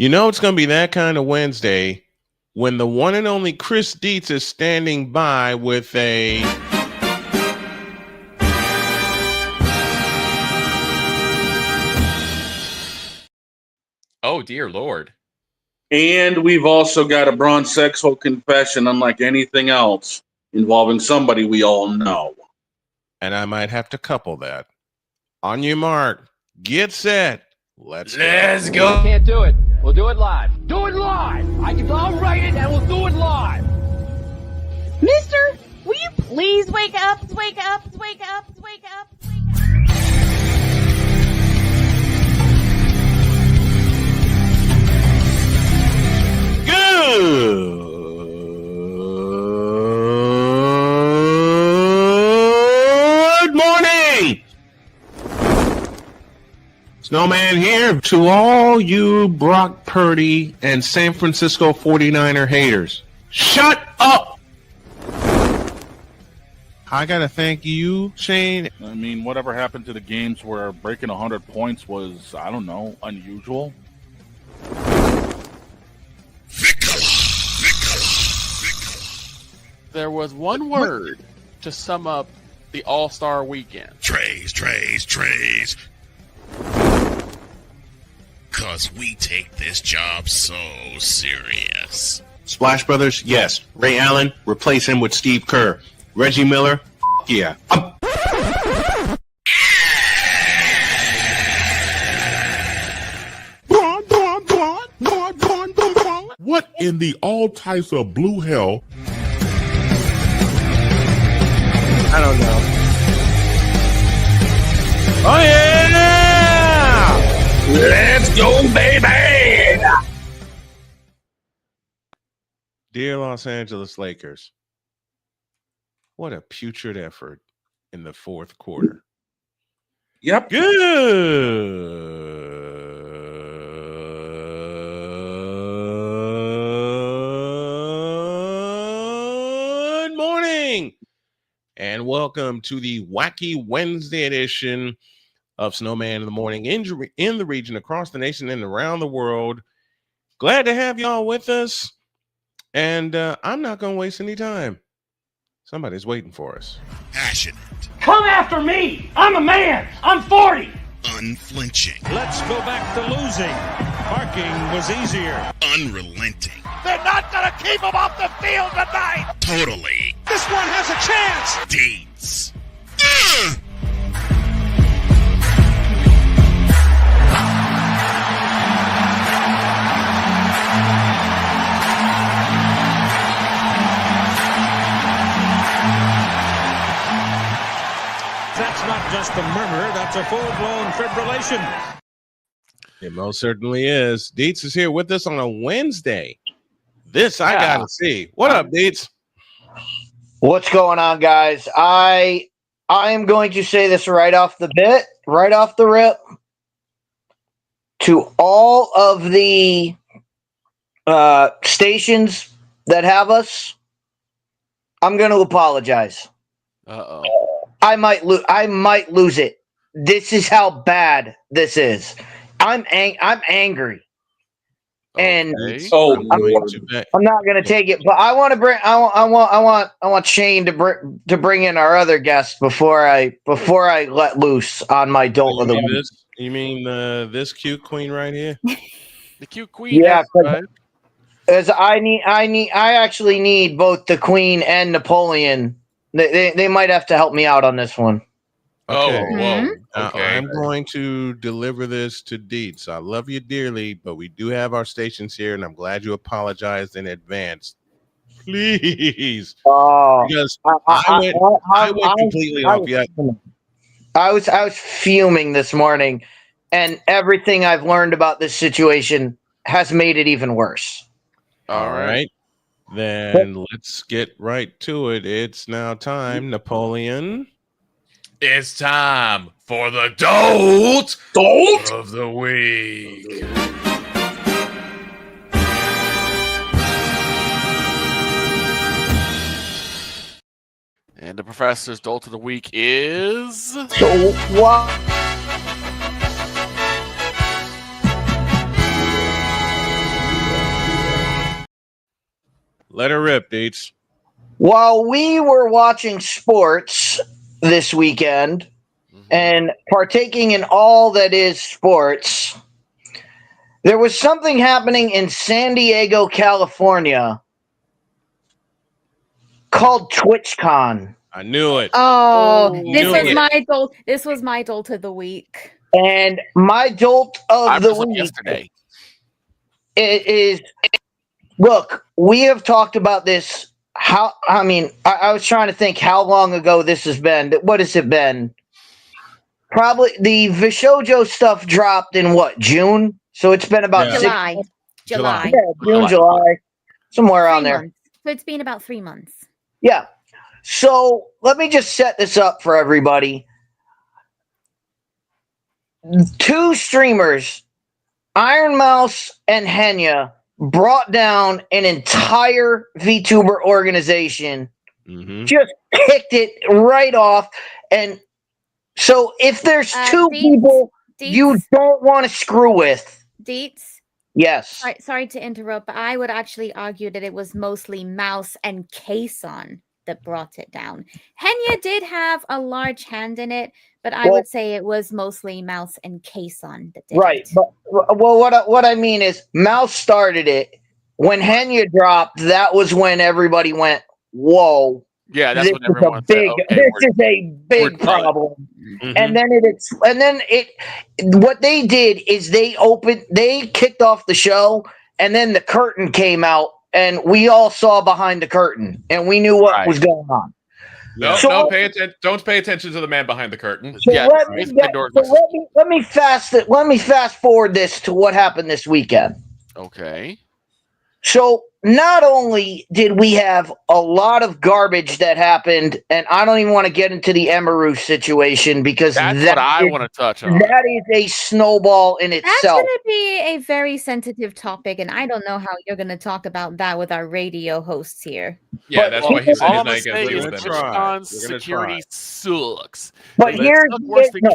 You know it's going to be that kind of Wednesday when the one and only Chris Dietz is standing by with a... Oh, dear Lord. And we've also got a bronze sexual confession unlike anything else involving somebody we all know. And I might have to couple that. On your mark, get set. Let's go. We can't do it. We'll do it live. Do it live. I'll write it and we'll do it live. Mister, will you please wake up? Wake up. Wake up. Wake up. Wake up. Good morning. Snowman here to all you Brock Purdy and San Francisco 49er haters. Shut up! I gotta thank you, Shane. I mean, whatever happened to the games where breaking 100 points was, I don't know, unusual? There was one word to sum up the All-Star weekend. Trays. Cause we take this job so serious. Splash Brothers, yes. Ray Allen, replace him with Steve Kerr. Reggie Miller, yeah. What in the all types of blue hell? I don't know. Oh, yeah! Let's go, baby! Dear Los Angeles Lakers, what a putrid effort in the fourth quarter. Yep. Good morning, and welcome to the Wacky Wednesday edition of Snowman in the Morning in the region, across the nation, and around the world. Glad to have y'all with us, and I'm not going to waste any time. Somebody's waiting for us. Passionate. Come after me. I'm a man. I'm 40. Unflinching. Let's go back to losing. Parking was easier. Unrelenting. They're not going to keep him off the field tonight. Totally. This one has a chance. Deeds. That's not just a murmur. That's a full-blown fibrillation. It most certainly is. Dietz is here with us on a Wednesday. This I gotta see. What up, Dietz? What's going on, guys? I am going to say this right off the rip. To all of the stations that have us, I'm going to apologize. Uh-oh. I might lose it. This is how bad this is. I'm angry, and I'm not going to take it. But I want to bring. I want Shane to bring in our other guests before I let loose on my dolt of the week. You mean this cute queen right here? The cute queen. Yeah, right? As I actually need both the Queen and Napoleon. They might have to help me out on this one. Okay. Oh, whoa. Okay. I'm going to deliver this to Dietz. I love you dearly, but we do have our stations here, and I'm glad you apologized in advance. Please. Because I went completely off. Yeah. I was fuming this morning, and everything I've learned about this situation has made it even worse. All right. Then let's get right to it. It's now time, Napoleon. It's time for the dolt of the week. And the professor's dolt of the week is... Let her rip, Deets. While we were watching sports this weekend and partaking in all that is sports, there was something happening in San Diego, California called TwitchCon. I knew it. This was my dolt of the week. And my dolt of the week yesterday. It is, look, we have talked about this. I was trying to think how long ago this has been. What has it been? Probably the Vishojo stuff dropped in what, June? So it's been about July. Yeah, June, July, somewhere around there. So it's been about 3 months. Yeah. So let me just set this up for everybody. 2 streamers, Iron Mouse and Henya, brought down an entire VTuber organization, just kicked it right off. And so if there's 2 people you don't want to screw with. Deets? Yes. Sorry to interrupt, but I would actually argue that it was mostly Mouse and Kason that brought it down. Henya did have a large hand in it, but I would say it was mostly Mouse and Kason that did it. But what I mean is Mouse started it. When Henya dropped, that was when everybody went, whoa. Yeah, that's when everyone said, okay, this is a big problem. And then what they did is they kicked off the show, and then the curtain came out, and we all saw behind the curtain, and we knew what was going on. No, don't pay attention to the man behind the curtain. So let me fast forward this to what happened this weekend. Okay. So not only did we have a lot of garbage that happened, and I don't even want to get into the Emaru situation because that's what I want to touch on. That is a snowball in itself. That's going to be a very sensitive topic, and I don't know how you're going to talk about that with our radio hosts here. Yeah, that's why he's all I'm going to say is TwitchCon security sucks. But here's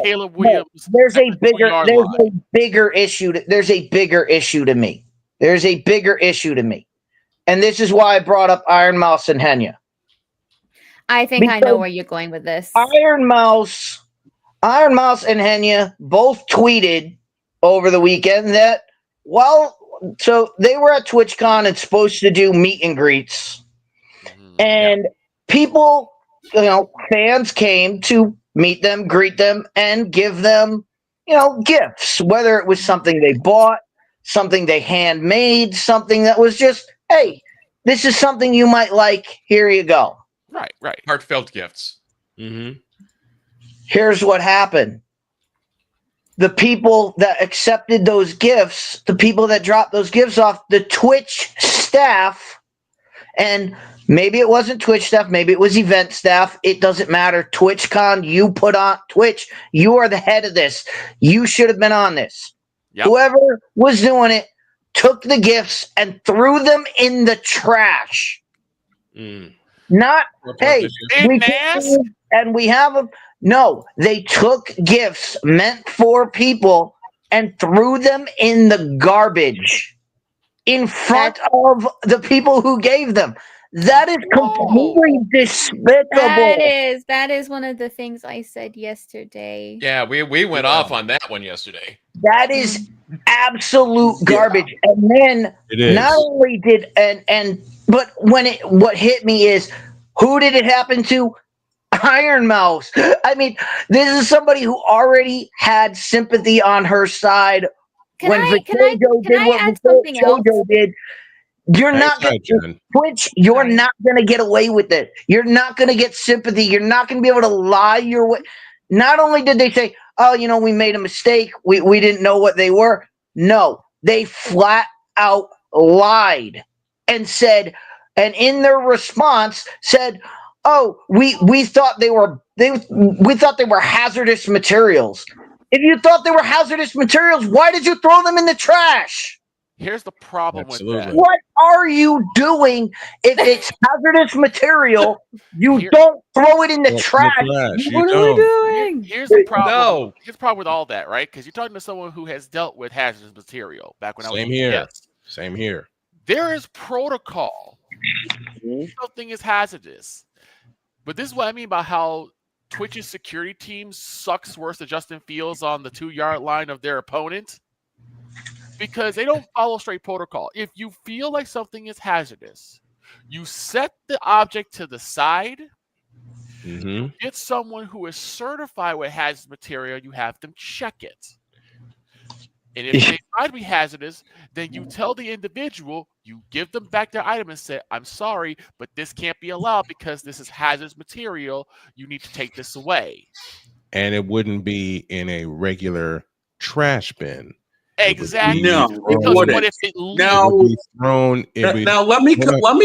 Caleb Williams. There's a bigger issue. There's a bigger issue to me. There's a bigger issue to me. And this is why I brought up Iron Mouse and Henya. I think I know where you're going with this. Iron Mouse and Henya both tweeted over the weekend that, so they were at TwitchCon and supposed to do meet and greets. And people, fans came to meet them, greet them, and give them, gifts, whether it was something they bought, something they handmade, something that was just, hey, this is something you might like. Here you go. Right. Heartfelt gifts. Here's what happened. The people that accepted those gifts, the people that dropped those gifts off, the Twitch staff, and maybe it wasn't Twitch staff, maybe it was event staff. It doesn't matter. TwitchCon, you put on Twitch. You are the head of this. You should have been on this. Yep. Whoever was doing it took the gifts and threw them in the trash. Not, hey, we have them. No, they took gifts meant for people and threw them in the garbage in front of the people who gave them. That is completely despicable. That is one of the things I said yesterday. Yeah, we went off on that one yesterday. That is absolute garbage. And then not only did but what hit me is, who did it happen to? Iron Mouse. I mean, this is somebody who already had sympathy on her side when Vitojo did what Vitojo did. You're not going to Twitch. You're not going to get away with it. You're not going to get sympathy. You're not going to be able to lie your way. Not only did they say, "Oh, we made a mistake. We didn't know what they were." No, they flat out lied and said, and in their response said, "Oh, we thought they were hazardous materials." If you thought they were hazardous materials, why did you throw them in the trash? Here's the problem with that. What are you doing if it's hazardous material? You don't throw it in the trash. What are we doing? Here's the problem. Here's the problem with all that, right? Because you're talking to someone who has dealt with hazardous material back when I was Same here. There is protocol. Something is hazardous. But this is what I mean by how Twitch's security team sucks worse than Justin Fields on the 2-yard line of their opponent. Because they don't follow straight protocol. If you feel like something is hazardous, you set the object to the side. You get someone who is certified with hazardous material. You have them check it. And if they find to be hazardous, then you tell the individual, you give them back their item and say, I'm sorry, but this can't be allowed because this is hazardous material. You need to take this away. And it wouldn't be in a regular trash bin. Exactly. No, it wouldn't. Now, now let me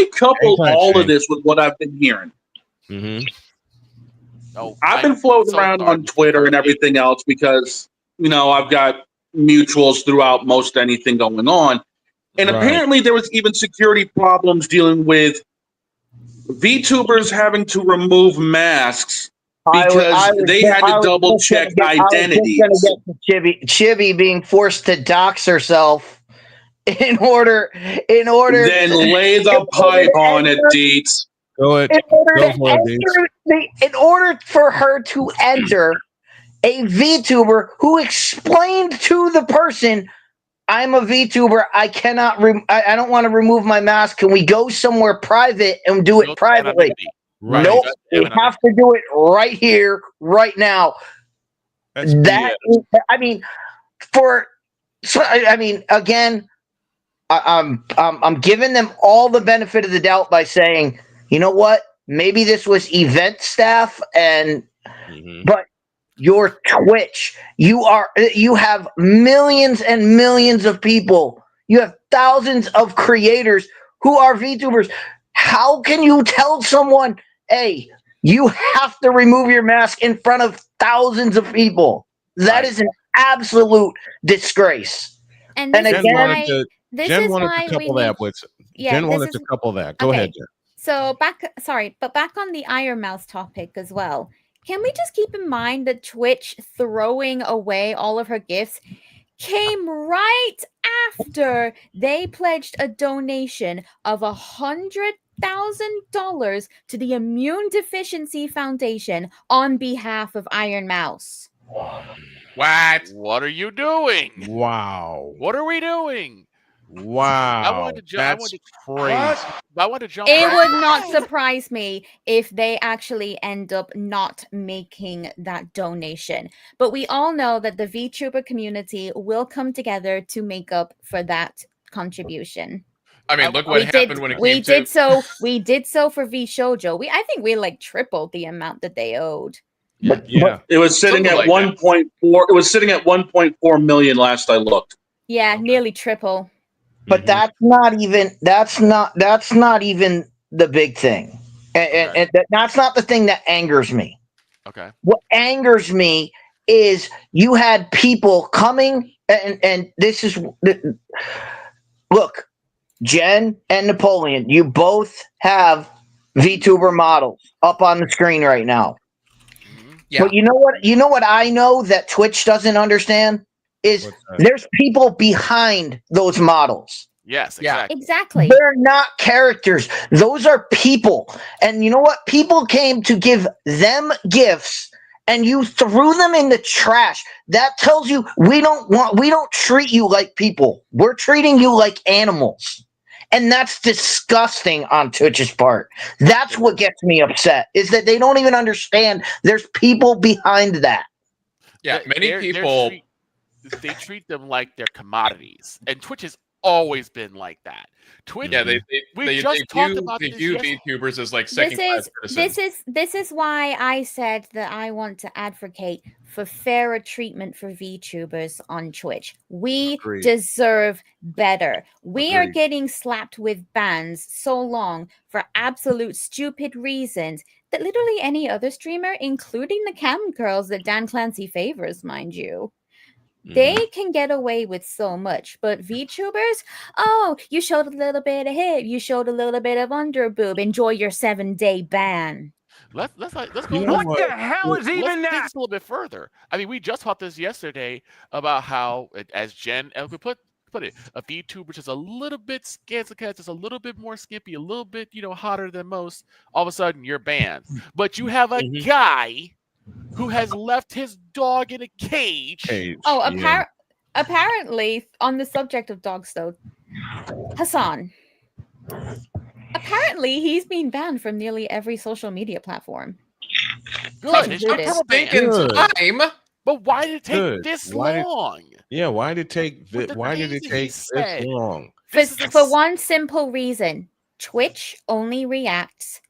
couple all of this with what I've been hearing. I've been floating around on Twitter and everything else because, I've got mutuals throughout most anything going on. And apparently there was even security problems dealing with VTubers having to remove masks because they had to double check identities. Chibi being forced to dox herself in order then lay the pipe on it, Deets. Go ahead. In order for her to enter, a VTuber who explained to the person, I'm a VTuber, I cannot I don't want to remove my mask. Can we go somewhere private and do it privately? Right. Nope. We have to do it right here, right now. Again, I'm giving them all the benefit of the doubt by saying, you know what? Maybe this was event staff but your Twitch, you have millions and millions of people. You have thousands of creators who are VTubers. How can you tell someone, hey, you have to remove your mask in front of thousands of people? That is an absolute disgrace. And again, Jen wanted to couple that with. Jen wanted to couple that. Go ahead, Jen. So back on the Iron Mouse topic as well. Can we just keep in mind that Twitch throwing away all of her gifts came right after they pledged a donation of $100,000 to the Immune Deficiency Foundation on behalf of Iron Mouse? What are you doing? Wow. What are we doing? Wow. I wanted to jump. It would not surprise me if they actually end up not making that donation. But we all know that the VTuber community will come together to make up for that contribution. I mean, look what happened when it came we did so for V Shoujo. I think we tripled the amount that they owed. Yeah. It was sitting at 1.4. It was sitting at 1.4 million last I looked. Yeah, nearly triple. But that's not even the big thing, and that's not the thing that angers me. Okay. What angers me is you had people coming, and this is look, Jen and Napoleon, you both have VTuber models up on the screen right now. Yeah. But you know what? You know what I know that Twitch doesn't understand is there's people behind those models. Yes, exactly. They're not characters. Those are people. And you know what? People came to give them gifts and you threw them in the trash. That tells you we don't treat you like people. We're treating you like animals. And that's disgusting on Twitch's part. That's what gets me upset, is that they don't even understand there's people behind that. Yeah, many people... They treat them like they're commodities. And Twitch has always been like that. Twitch, they view VTubers as like second-class citizens. This is why I said that I want to advocate for fairer treatment for VTubers on Twitch. We deserve better. We are getting slapped with bans so long for absolute stupid reasons that literally any other streamer, including the cam girls that Dan Clancy favors, mind you, they can get away with so much. But VTubers, you showed a little bit of hip, you showed a little bit of underboob, enjoy your 7-day ban. Let's go. What the hell is even that? Let's take this a little bit further. I mean, we just talked this yesterday about how, as Jen put, put it, a VTuber just a little bit scantily, just a little bit more skimpy, a little bit, hotter than most, all of a sudden you're banned. But you have a guy who has left his dog in a cage. Apparently, on the subject of dogs, though, Hassan. Apparently, he's been banned from nearly every social media platform. Good. Time. But why did it take this long? Why did it take this long? For one simple reason. Twitch only reacts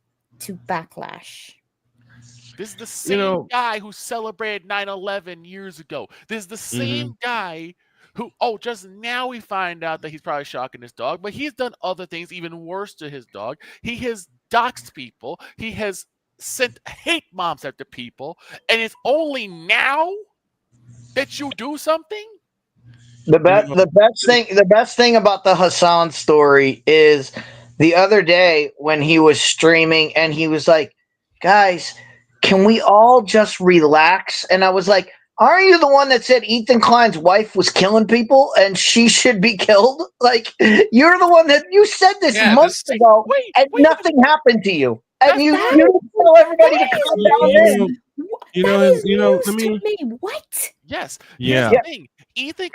to backlash. This is the same guy who celebrated 9/11 years ago. This is the same guy who, just now we find out that he's probably shocking his dog, but he's done other things even worse to his dog. He has doxed people. He has sent hate bombs at the people, and it's only now that you do something. The best thing about the Hassan story is the other day when he was streaming and he was like, "Guys, can we all just relax?" And I was like, "Aren't you the one that said Ethan Klein's wife was killing people and she should be killed? Like, you're the one that you said this months ago, and nothing happened to you. And you tell everybody to calm down." What? Yes. Yeah. Here's the thing. Ethan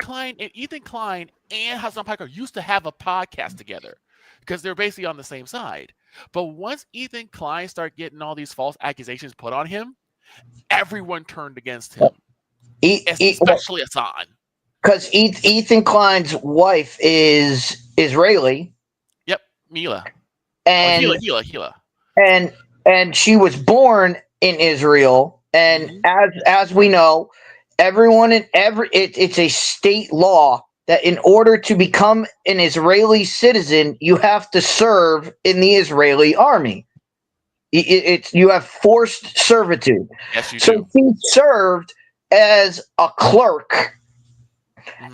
Klein and Hassan Piker used to have a podcast together because they're basically on the same side. But once Ethan Klein started getting all these false accusations put on him, everyone turned against him, especially Hassan. Because Ethan Klein's wife is Israeli. Yep, Mila. And Hila. And she was born in Israel. And as we know, it's a state law that in order to become an Israeli citizen, you have to serve in the Israeli army. You have forced servitude. Yes, you do. So he served as a clerk.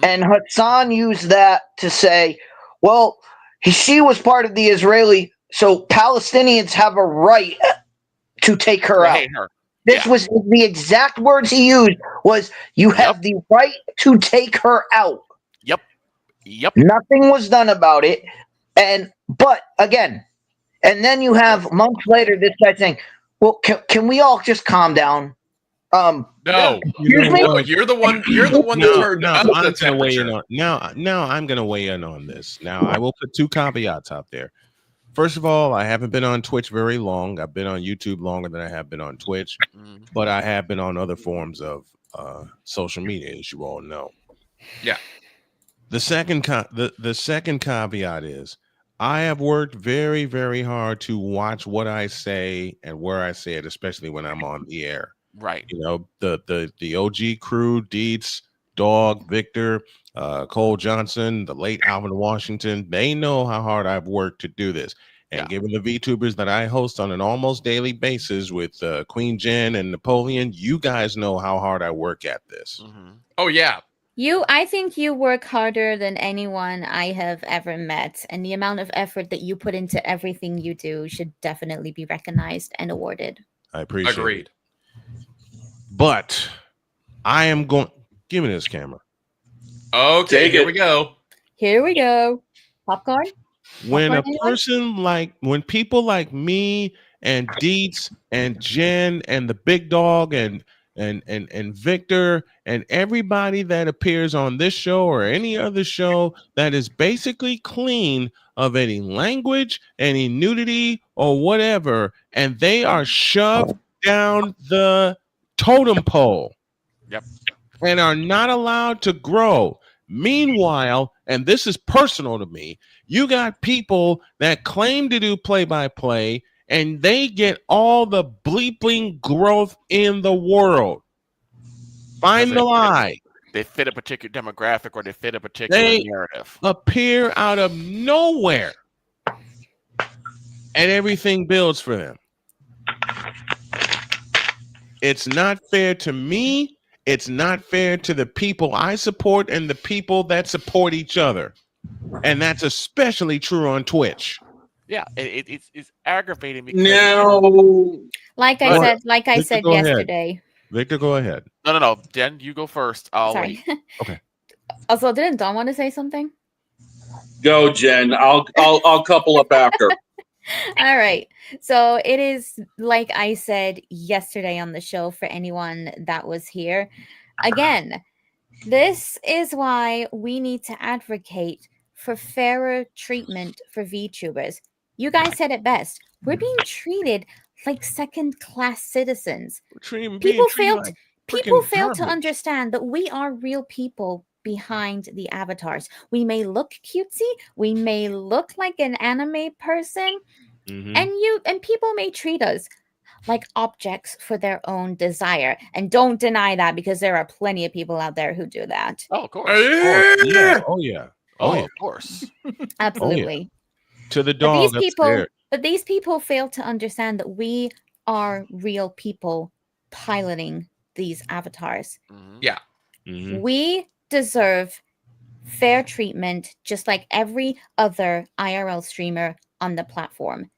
And Hassan used that to say, well, she was part of the Israeli, so Palestinians have a right to take her out. This was the exact words he used, was you have the right to take her out. Yep. Nothing was done about it. But again, and then you have months later this guy saying, well, can we all just calm down? No, you're the one that turned up the temperature. Now I'm going to weigh in on this. Now I will put two caveats out there. First of all, I haven't been on Twitch very long. I've been on YouTube longer than I have been on Twitch, but I have been on other forms of social media, as you all know. Yeah. The second caveat is I have worked very, very hard to watch what I say and where I say it, especially when I'm on the air. Right. The OG crew, Dietz, Dog, Victor, Cole Johnson, the late Alvin Washington, they know how hard I've worked to do this. And given the VTubers that I host on an almost daily basis with Queen Jen and Napoleon, you guys know how hard I work at this. Oh, yeah. I think you work harder than anyone I have ever met, and the amount of effort that you put into everything you do should definitely be recognized and awarded. I appreciate Agreed. it. But I am going... Give me this camera. Okay, here we go. Here we go. Popcorn? When when people like me and Dietz and Jen and the big dog and Victor and everybody that appears on this show or any other show that is basically clean of any language, any nudity or whatever, and they are shoved down the totem pole. Yep. And are not allowed to grow. Meanwhile, and this is personal to me, you got people that claim to do play-by-play and they get all the bleeping growth in the world. Find the lie. They fit a particular demographic or they fit a particular narrative. Appear out of nowhere. And everything builds for them. It's not fair to me. It's not fair to the people I support and the people that support each other. And that's especially true on Twitch. Yeah, it's aggravating because like I said yesterday. Victor, go ahead. No. Jen, you go first. I'll Sorry. wait. Okay. Also, didn't Don want to say something? Go, Jen. I'll couple up after. All right. So it is like I said yesterday on the show for anyone that was here. Again, this is why we need to advocate for fairer treatment for VTubers. You guys said it best. We're being treated like second-class citizens. People fail to understand that we are real people behind the avatars. We may look cutesy, we may look like an anime person, and people may treat us like objects for their own desire. And don't deny that, because there are plenty of people out there who do that. Oh, of course. Oh yeah. Of course. Absolutely. To the dog. But these people fail to understand that we are real people piloting these avatars. Yeah. We deserve fair treatment, just like every other IRL streamer on the platform.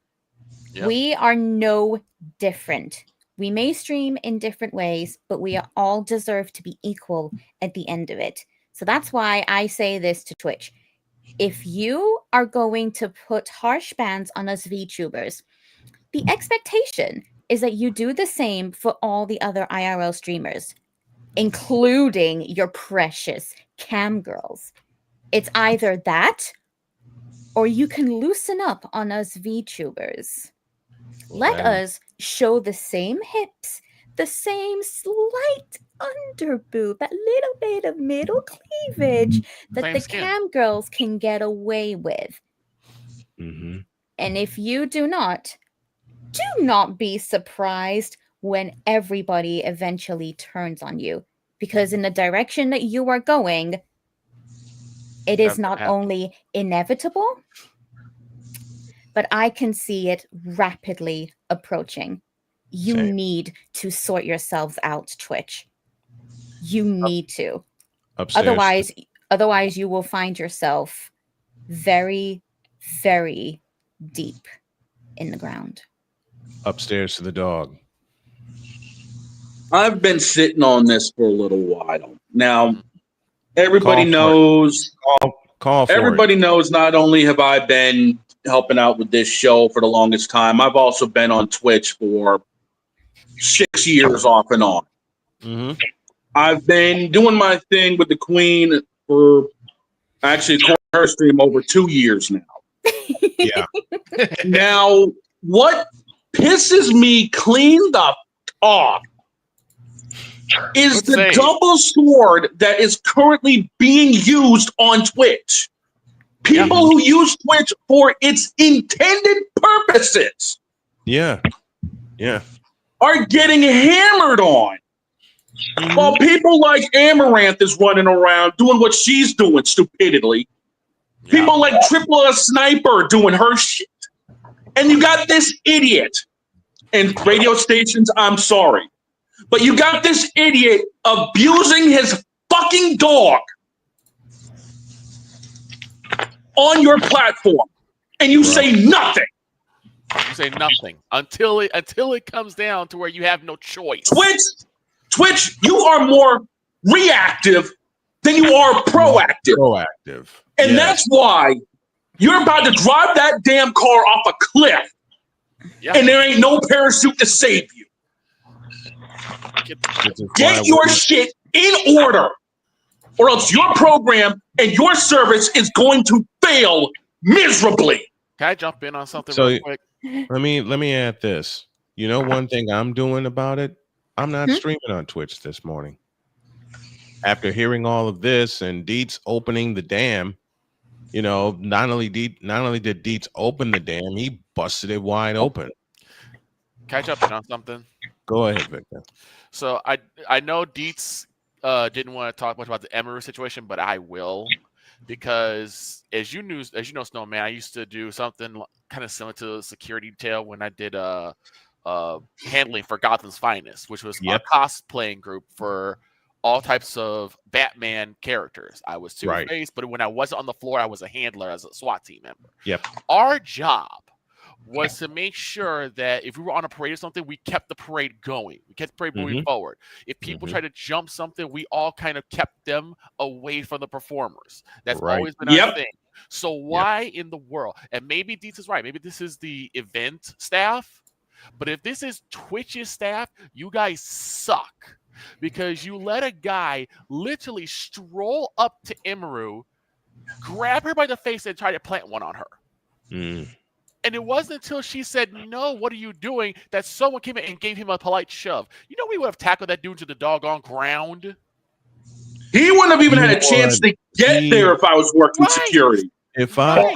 Yep. We are no different. We may stream in different ways, but we all deserve to be equal at the end of it. So that's why I say this to Twitch. If you are going to put harsh bans on us VTubers, the expectation is that you do the same for all the other IRL streamers, including your precious cam girls. It's either that, or you can loosen up on us VTubers. Let us show the same hips, the same slight underboob, that little bit of middle cleavage that the cam girls can get away with. And if you do not be surprised when everybody eventually turns on you, because in the direction that you are going, it is not only inevitable, but I can see it rapidly approaching. You need to sort yourselves out, Twitch. You need to. Upstairs. Otherwise you will find yourself very, very deep in the ground. Upstairs to the dog. I've been sitting on this for a little while. Now, everybody knows. Everybody knows not only have I been helping out with this show for the longest time, I've also been on Twitch for 6 years off and on. I've been doing my thing with the Queen for actually her stream over 2 years now. Yeah. Now, what pisses me clean the off is the double sword that is currently being used on Twitch. People who use Twitch for its intended purposes are getting hammered on. While people like Amaranth is running around doing what she's doing stupidly. People like Triple S Sniper doing her shit. And you got this idiot. And radio stations, I'm sorry. But you got this idiot abusing his fucking dog on your platform. And you say nothing. You say nothing until it comes down to where you have no choice. Twitch, you are more reactive than you are proactive. And that's why you're about to drive that damn car off a cliff. And there ain't no parachute to save you. Get your shit in order, or else your program and your service is going to fail miserably. Can I jump in on something real quick? Let me add this. You know, one thing I'm doing about it, I'm not streaming on Twitch this morning. After hearing all of this and Deets opening the dam, you know, not only did Deets open the dam, he busted it wide open. Can I jump in on something? Go ahead, Victor. So I know Deets didn't want to talk much about the Emery situation, but I will, because as you know, Snowman, I used to do something kind of similar to security detail when I did handling for Gotham's Finest, which was a cosplaying group for all types of Batman characters. I was Two-Face, but when I wasn't on the floor, I was a handler as a SWAT team member. Our job was to make sure that if we were on a parade or something, we kept the parade going. We kept the parade moving forward. If people tried to jump something, we all kind of kept them away from the performers. That's always been our thing. So why in the world? And maybe this is right. Maybe this is the event staff. But if this is Twitch's staff, you guys suck. Because you let a guy literally stroll up to Emeru, grab her by the face, and try to plant one on her. And it wasn't until she said, no, what are you doing, that someone came in and gave him a polite shove. You know, we would have tackled that dude to the doggone ground. He wouldn't have even had a chance to get there if I was working security. If I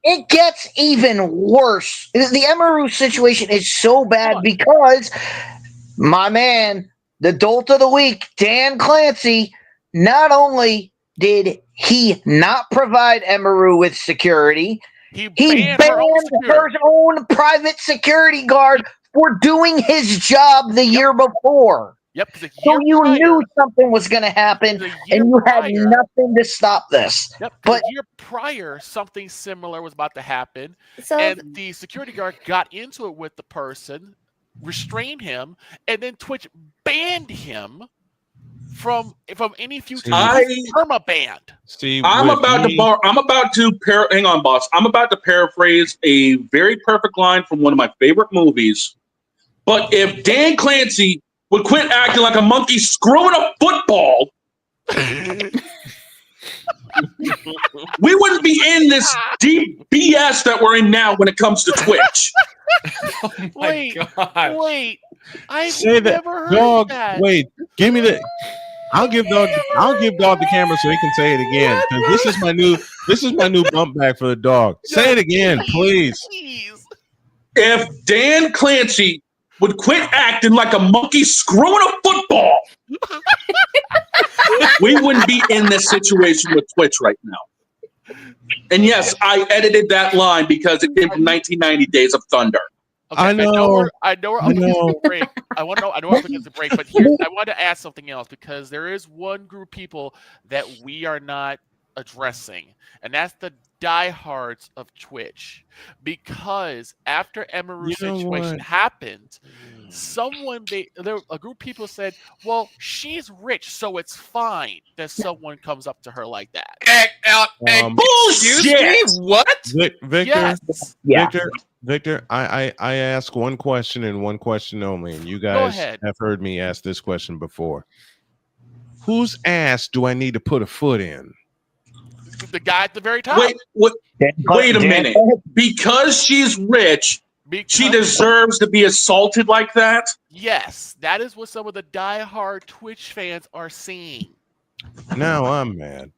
it gets even worse. The Emeru situation is so bad because my man, the dolt of the week, Dan Clancy, not only did he not provide Emeru with security, he banned her own private security guard for doing his job the year before. So you knew something was going to happen, and you had nothing to stop this. But a year prior, something similar was about to happen, and the security guard got into it with the person, restrained him, and then Twitch banned him from any future perma-banned. I'm about to hang on, boss. I'm about to paraphrase a very perfect line from one of my favorite movies. But if Dan Clancy would quit acting like a monkey screwing a football, we wouldn't be in this deep BS that we're in now when it comes to Twitch. Wait, I've never heard that. Wait, give me the. I'll give dog the camera so he can say it again. Because this is my new bump back for the dog. Say it again, please. If Dan Clancy would quit acting like a monkey screwing a football, we wouldn't be in this situation with Twitch right now. And yes, I edited that line because it came from 1990 Days of Thunder. Okay, I know we're up against the break. I know we're up against the break, but I want to ask something else because there is one group of people that we are not addressing, and that's the diehards of Twitch. Because after Emeru's situation happened, a group of people said, "Well, she's rich, so it's fine that someone comes up to her like that." Excuse me, what? Victor, I ask one question and one question only, and you guys have heard me ask this question before. Whose ass do I need to put a foot in? The guy at the very top. Wait a minute. Because she's rich, she deserves to be assaulted like that? Yes, that is what some of the diehard Twitch fans are saying. Now I'm mad.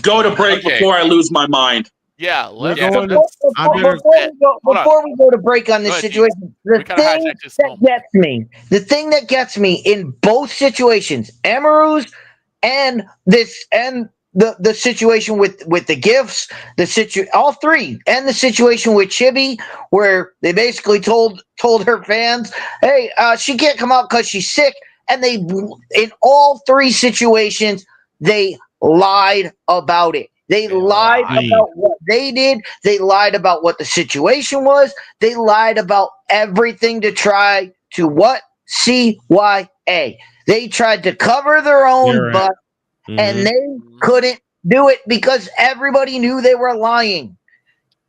Go to break before I lose my mind. Yeah, before we go to break on this situation, the thing that gets me in both situations, Emeru's and the situation with the gifts, all three, and the situation with Chibi, where they basically told her fans, "Hey, she can't come out because she's sick," and they, in all three situations, they lied about it. They lied about what they did. They lied about what the situation was. They lied about everything to try to what? CYA. They tried to cover their own butt, and they couldn't do it because everybody knew they were lying.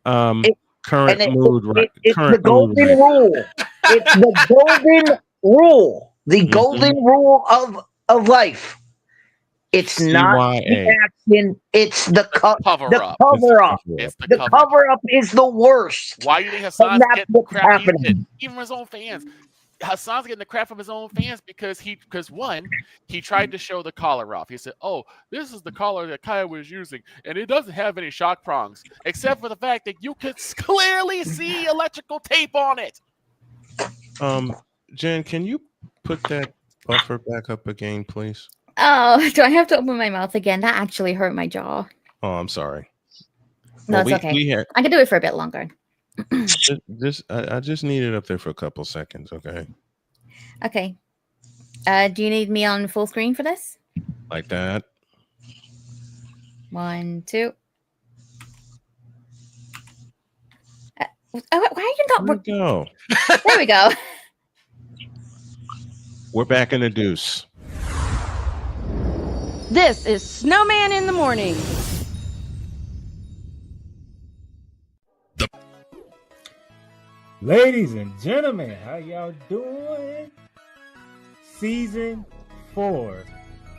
It's the golden rule. It's the golden rule. The golden rule of life. It's not the action. It's the cover up. The cover up is the worst. Why do you think Hassan's getting the crap even from his own fans? Hassan's getting the crap from his own fans because he tried to show the collar off. He said, "Oh, this is the collar that Kaya was using, and it doesn't have any shock prongs, except for the fact that you could clearly see electrical tape on it." Jen, can you put that buffer back up again, please? Oh, do I have to open my mouth again? That actually hurt my jaw. Oh, I'm sorry. No, it's okay. I can do it for a bit longer. I just need it up there for a couple seconds, okay? Okay. Do you need me on full screen for this? Like that. 1, 2. Why are you not working? There we go. We're back in the deuce. This is Snowman in the Morning. Ladies and gentlemen, how y'all doing? Season 4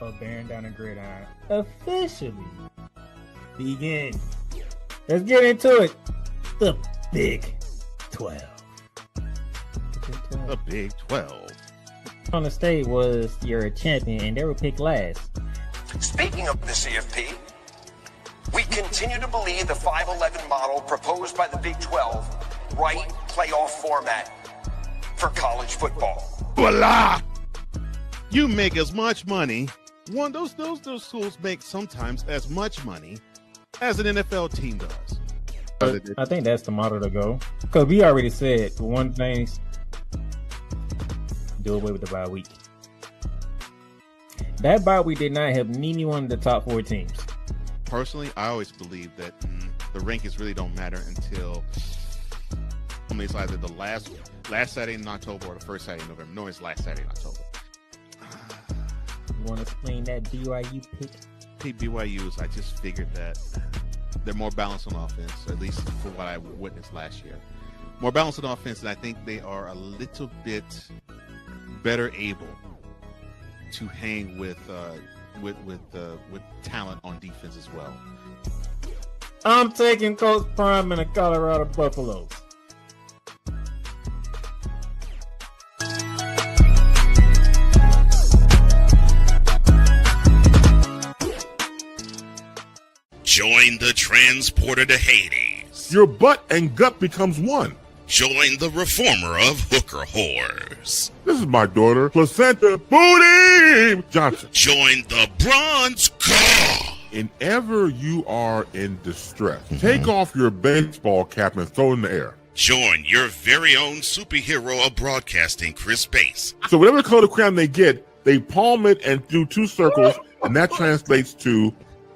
of Bearing Down the Gridiron officially begins. Let's get into it. The Big 12. The Big 12. On the stage was your champion, and they were picked last. Speaking of the CFP, we continue to believe the 5-11 model proposed by the Big 12 right playoff format for college football. Voila! You make as much money. Those schools make sometimes as much money as an NFL team does. I think that's the model to go. Because we already said one thing, do away with the bye week. That bye week did not help any one of the top 4 teams. Personally, I always believe that the rankings really don't matter until it's either the last Saturday in October or the first Saturday in November. No, it's last Saturday in October. You want to explain that BYU pick? BYU's, I just figured that they're more balanced on offense, at least for what I witnessed last year. More balanced on offense, and I think they are a little bit better able to hang with talent on defense as well. I'm taking Coach Prime and the Colorado Buffaloes. Join the transporter to Hades. Your butt and gut becomes one. Join the reformer of hooker whores. This is my daughter, Placenta Booty Johnson. Join the bronze car. Whenever you are in distress, take off your baseball cap and throw it in the air. Join your very own superhero of broadcasting, Chris Bass. So whatever color crayon they get, they palm it and do 2 circles, and that translates to,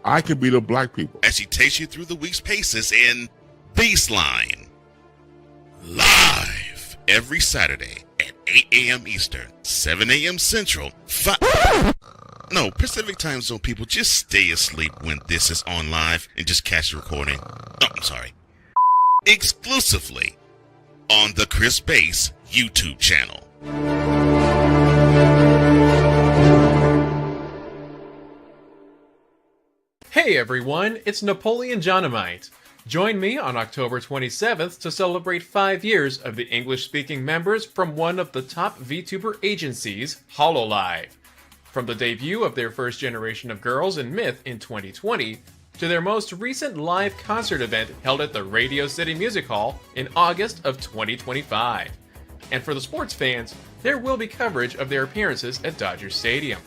I can beat up black people. As he takes you through the week's paces in Baseline. Live every Saturday at 8 a.m. Eastern, 7 a.m. Central, Pacific Time Zone people, just stay asleep when this is on live and just catch the recording. Oh, I'm sorry. Exclusively on the Chris Bass YouTube channel. Hey everyone, it's Napoleon Johnamite. Join me on October 27th to celebrate 5 years of the English-speaking members from one of the top VTuber agencies, HoloLive. From the debut of their first generation of girls in Myth in 2020, to their most recent live concert event held at the Radio City Music Hall in August of 2025. And for the sports fans, there will be coverage of their appearances at Dodger Stadium.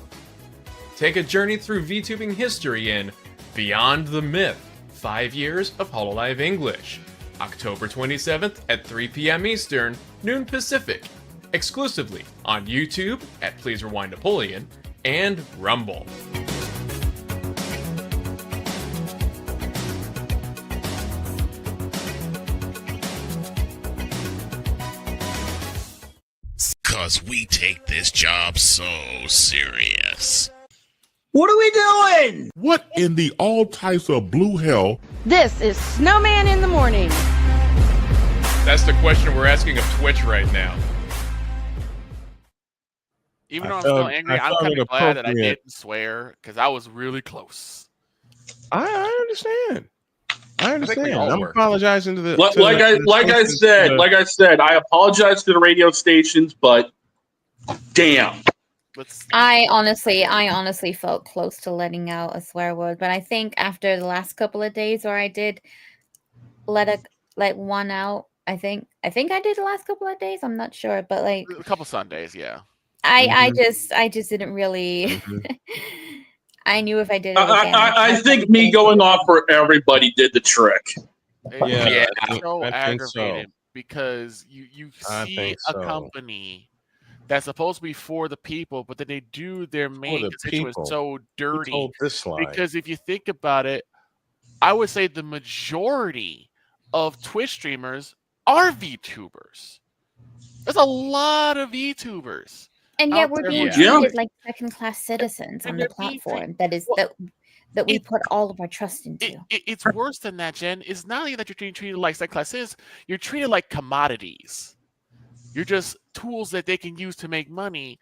Take a journey through VTubing history in Beyond the Myth, 5 years of HoloLive English. October 27th at 3 p.m. Eastern, noon Pacific. Exclusively on YouTube at Please Rewind Napoleon and Rumble. Cause we take this job so serious. What are we doing? What in the all types of blue hell? This is Snowman in the Morning. That's the question we're asking of Twitch right now. Even though I'm still angry, I'm kind of glad that I didn't swear because I was really close. I understand. I'm apologizing to the like I said, I apologize to the radio stations, but damn. I honestly felt close to letting out a swear word, but I think after the last couple of days where I did let one out, I think I did the last couple of days. I'm not sure, but like a couple Sundays, yeah. I just didn't really. I knew if I did it again, I think me going off for everybody did the trick. Yeah, so aggravated because you see a company that's supposed to be for the people, but then they do their main constituents so dirty. Because if you think about it, I would say the majority of Twitch streamers are VTubers. There's a lot of VTubers. And yet we're being treated like second-class citizens on the platform that we put all of our trust into. It's worse than that, Jen. It's not even that you're being treated like second-class citizens. You're treated like commodities. You're just tools that they can use to make money.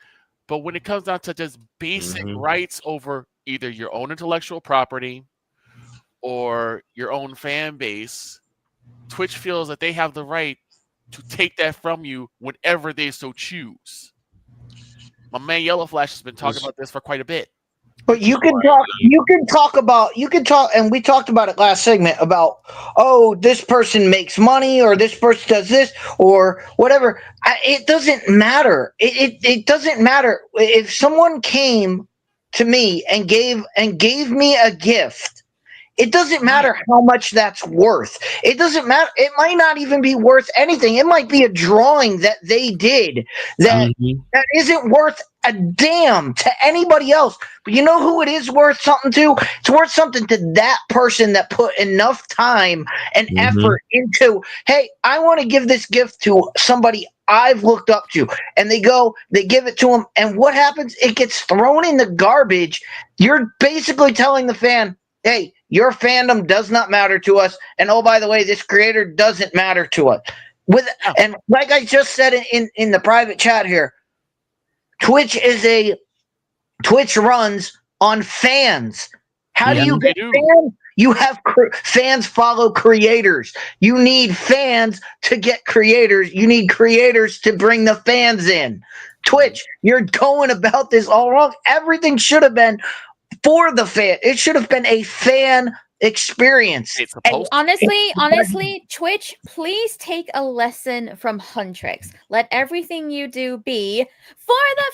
But when it comes down to just basic rights over either your own intellectual property or your own fan base, Twitch feels that they have the right to take that from you whenever they so choose. My man Yellow Flash has been talking about this for quite a bit. But you can talk, and we talked about it last segment about, oh, this person makes money or this person does this or whatever. It doesn't matter. It doesn't matter if someone came to me and gave me a gift. It doesn't matter how much that's worth. It doesn't matter. It might not even be worth anything. It might be a drawing that they did that isn't worth a damn to anybody else. But you know who it is worth something to? It's worth something to that person that put enough time and effort into, hey, I want to give this gift to somebody I've looked up to. And they give it to them. And what happens? It gets thrown in the garbage. You're basically telling the fan, hey, your fandom does not matter to us. And oh, by the way, this creator doesn't matter to us. And like I just said in the private chat here, Twitch runs on fans. How do you get fans? You have fans follow creators. You need fans to get creators. You need creators to bring the fans in. Twitch, you're going about this all wrong. Everything should have been for the fan. It should have been a fan experience. And honestly, Twitch, please take a lesson from Huntrix. Let everything you do be for the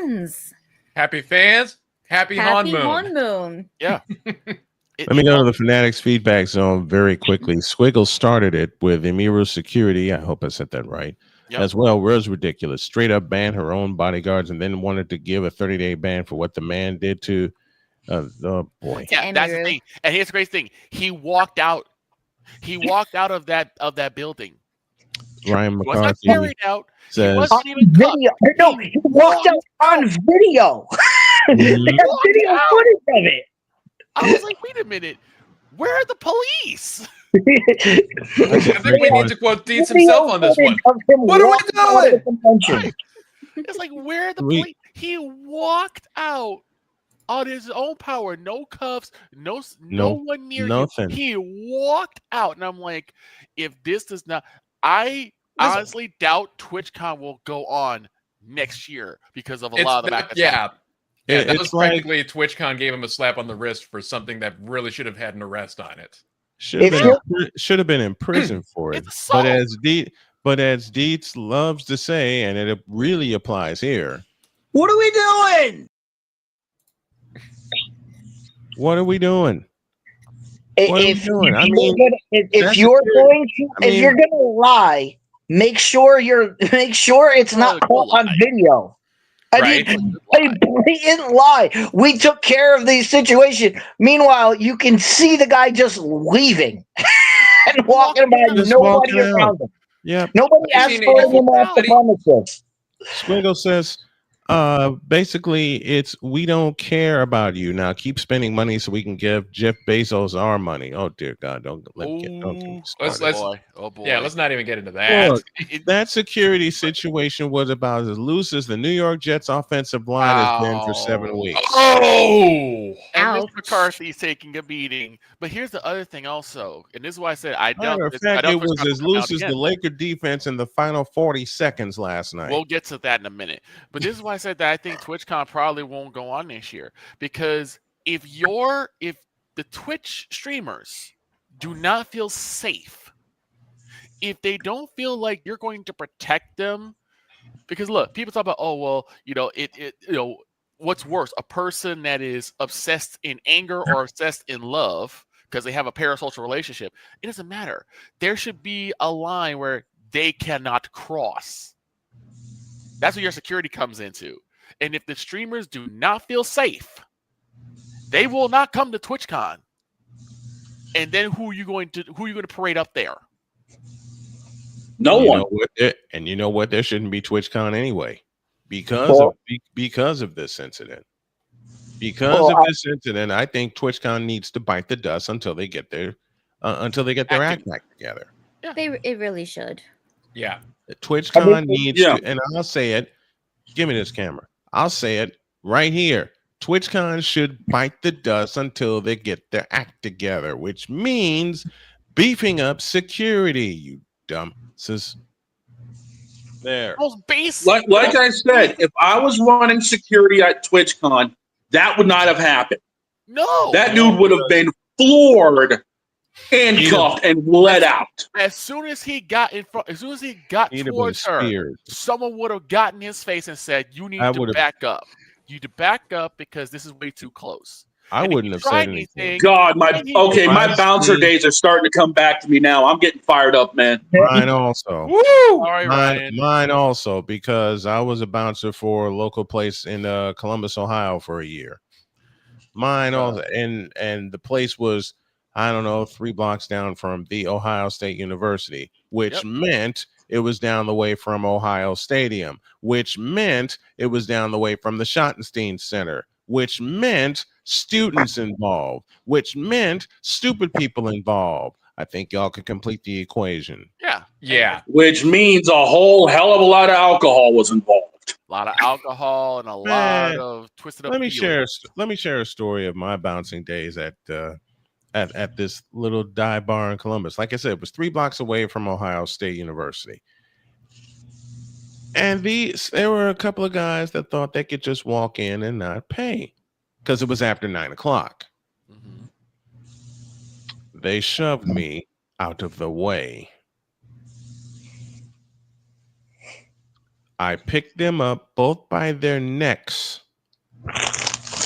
fans. Happy fans, happy Moon. Yeah. Let me go to the Fanatics feedback zone very quickly. Squiggle started it with Emiro Security. I hope I said that right. Yep. As well, Rose Ridiculous straight up banned her own bodyguards and then wanted to give a 30-day ban for what the man did to the boy. Yeah, that's the thing. And here's the great thing: he walked out. He walked out of that building. Ryan McCarthy was not carried out. says, he wasn't even video. No, he walked out on video. They have video footage of it. I was like, wait a minute, where are the police? I think we need to quote Dietz himself on this one. What are we doing? It's like, where are the police? He walked out on his own power, no cuffs, no one near nothing. him. He walked out, and I'm like, if this does not, I honestly doubt TwitchCon will go on next year because of a lot of the backlash. Yeah, that was practically TwitchCon gave him a slap on the wrist for something that really should have had an arrest on it. Should have been in prison for it. But as Dietz loves to say, and it really applies here. What are we doing? What are we doing? If you're gonna lie, make sure it's not caught on video. I mean, a blatant lie. We took care of the situation. Meanwhile, you can see the guy just leaving and walking by, nobody around him. Yeah, nobody escorting him off the premises. Squiggle says, basically, we don't care about you now. Keep spending money so we can give Jeff Bezos our money. Oh dear God, don't get me started. Yeah, let's not even get into that. Look, that security situation was about as loose as the New York Jets offensive line has been for 7 weeks. And Mr. McCarthy's taking a beating. But here's the other thing also, and this is why I said I don't. Matter of fact, it was as loose as the Laker defense in the final 40 seconds last night. We'll get to that in a minute. But this is why I said that I think TwitchCon probably won't go on this year, because if the Twitch streamers do not feel safe, if they don't feel like you're going to protect them, because look, people talk about, oh well, what's worse, a person that is obsessed in anger or obsessed in love because they have a parasocial relationship. It doesn't matter. There should be a line where they cannot cross. That's where your security comes into. And if the streamers do not feel safe, they will not come to TwitchCon. And then who are you going to parade up there? No one. And you know what? There shouldn't be TwitchCon anyway, because of this incident. This incident, I think TwitchCon needs to bite the dust until they get their act back together. Yeah. It really should. Yeah. TwitchCon needs to, and I'll say it. Give me this camera. I'll say it right here. TwitchCon should bite the dust until they get their act together, which means beefing up security. You dumbs. There. Like I said, if I was running security at TwitchCon, that would not have happened. No, that dude would have been floored, handcuffed, and let out. As soon as he got in front, as soon as he got towards her, someone would have gotten his face and said, "You need to back up. You need to back up because this is way too close." I wouldn't have said anything. God, my bouncer days are starting to come back to me now. I'm getting fired up, man. Mine also. Woo! All right, Ryan. Mine also, because I was a bouncer for a local place in Columbus, Ohio for a year. Mine also, and the place was, I don't know, 3 blocks down from the Ohio State University, which meant it was down the way from Ohio Stadium, which meant it was down the way from the Schottenstein Center, which meant students involved, which meant stupid people involved. I think y'all could complete the equation. Yeah. Which means a whole hell of a lot of alcohol was involved. A lot of alcohol and a lot of twisted up. Let me share a story of my bouncing days at this little dive bar in Columbus. Like I said, it was 3 blocks away from Ohio State University. And there were a couple of guys that thought they could just walk in and not pay because it was after 9 o'clock. Mm-hmm. They shoved me out of the way. I picked them up both by their necks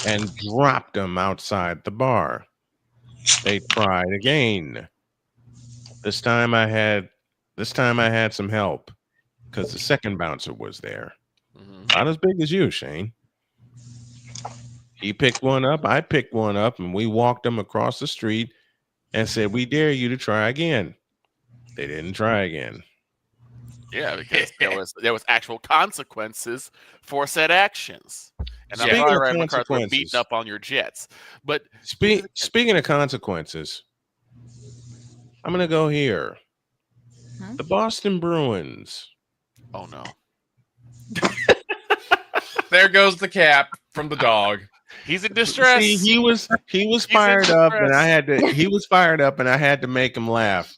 and dropped them outside the bar. They tried again. This time I had some help because the second bouncer was there. Not as big as you, Shane. He picked one up, I picked one up, and we walked them across the street and said, "We dare you to try again." They didn't try again. Yeah, because there was actual consequences for said actions. And I'm Speaking sorry, of McCarthy, consequences, beating up on your Jets. But speaking of consequences, I'm gonna go here. The Boston Bruins. Oh no. There goes the cap from the dog. He's in distress. See, he was fired up, and I had to make him laugh.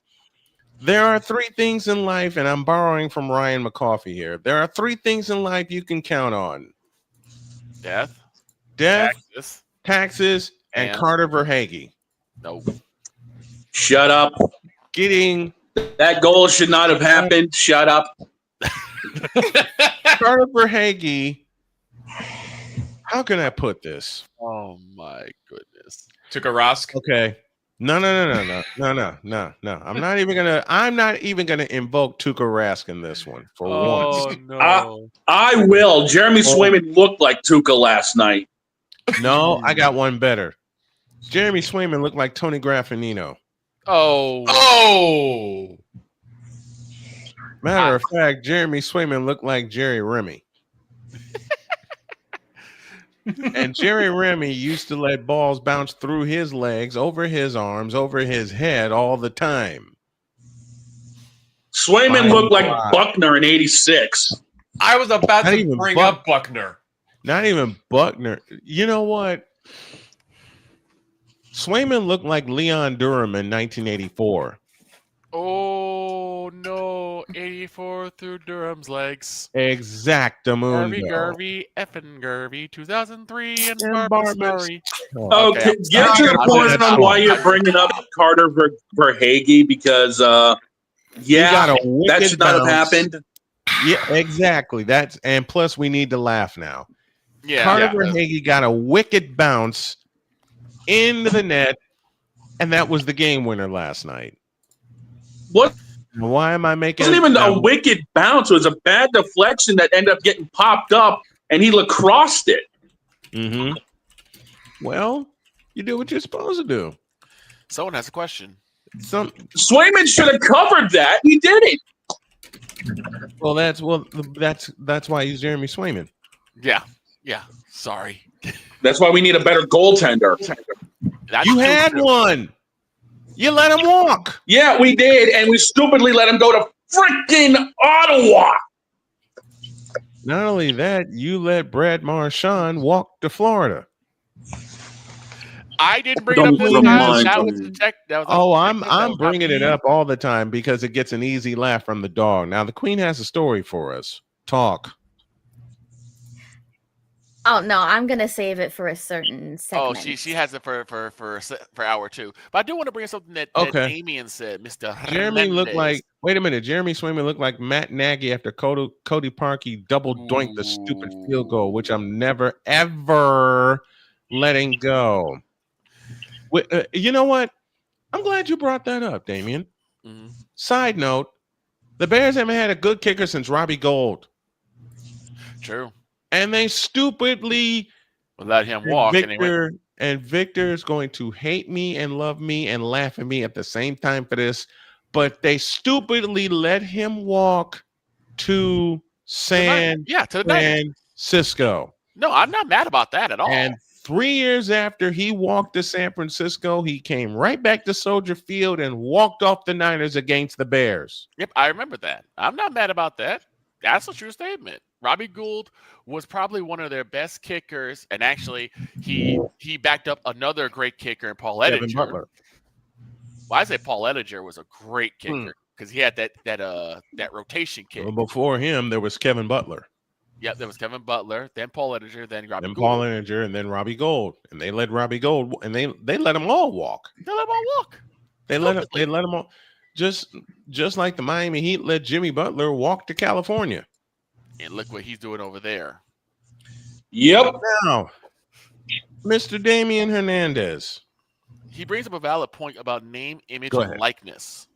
There are 3 things in life, and I'm borrowing from Ryan McCoffey here. There are 3 things in life you can count on: death, taxes, and Carter Verhaeghe. No. Shut up. Getting that goal should not have happened. Shut up. Carter Verhaeghe. How can I put this? Oh my goodness. Took a Rask. Okay. No. I'm not even gonna invoke Tuukka Rask in this one for once. No. I will. Jeremy Swayman looked like Tuukka last night. No, I got one better. Jeremy Swayman looked like Tony Graffinino. Oh. Matter of fact, Jeremy Swayman looked like Jerry Remy. And Jerry Remy used to let balls bounce through his legs, over his arms, over his head all the time. Swayman looked like Buckner in '86. I was about to bring up Buckner. Not even Buckner. You know what? Swayman looked like Leon Durham in 1984. Oh no, 84 through Durham's legs. Exactamundo. Garvey, effing Garvey, 2003, and Barbara Murray. Okay, get to the point on why you're bringing up Carter Verhaeghe because, that should not have happened. Yeah, exactly. And plus we need to laugh now. Yeah, Carter Verhaeghe got a wicked bounce into the net, and that was the game winner last night. What? Why am I making? It wasn't even a wicked bounce. It was a bad deflection that ended up getting popped up, and he lacrossed it. Mm-hmm. Well, you do what you're supposed to do. Someone has a question. Swayman should have covered that. He didn't. Well, that's why he's Jeremy Swayman. Yeah. Sorry. That's why we need a better goaltender. You had one. You let him walk. Yeah, we did, and we stupidly let him go to freaking Ottawa. Not only that, you let Brad Marchand walk to Florida. I didn't bring it up this time. That was the tech. I'm bringing it up all the time because it gets an easy laugh from the dog. Now the Queen has a story for us. Talk. Oh no, I'm gonna save it for a certain segment. Oh, she has it for hour 2. But I do want to bring something that Damien said, Mr. Jeremy looked like. Wait a minute, Jeremy Swayman looked like Matt Nagy after Cody Parkey double doinked the stupid field goal, which I'm never ever letting go. You know what? I'm glad you brought that up, Damien. Mm-hmm. Side note: the Bears haven't had a good kicker since Robbie Gould. True. And they stupidly let him walk. And Victor is going to hate me and love me and laugh at me at the same time for this. But they stupidly let him walk to San Francisco. No, I'm not mad about that at all. And 3 years after he walked to San Francisco, he came right back to Soldier Field and walked off the Niners against the Bears. Yep, I remember that. I'm not mad about that. That's a true statement. Robbie Gould was probably one of their best kickers, and actually, he backed up another great kicker in Paul Ettinger. Kevin Butler. Well, I say Paul Ettinger was a great kicker because he had that rotation kick. Well, before him, there was Kevin Butler. Yep, there was Kevin Butler, then Paul Ettinger, then Robbie Gould. Paul Ettinger, and then Robbie Gould, and they let Robbie Gould, and they let them all walk. They let them all walk. They let them all. Just like the Miami Heat let Jimmy Butler walk to California. And look what he's doing over there. Yep. Now, Mr. Damian Hernandez. He brings up a valid point about name, image, and likeness.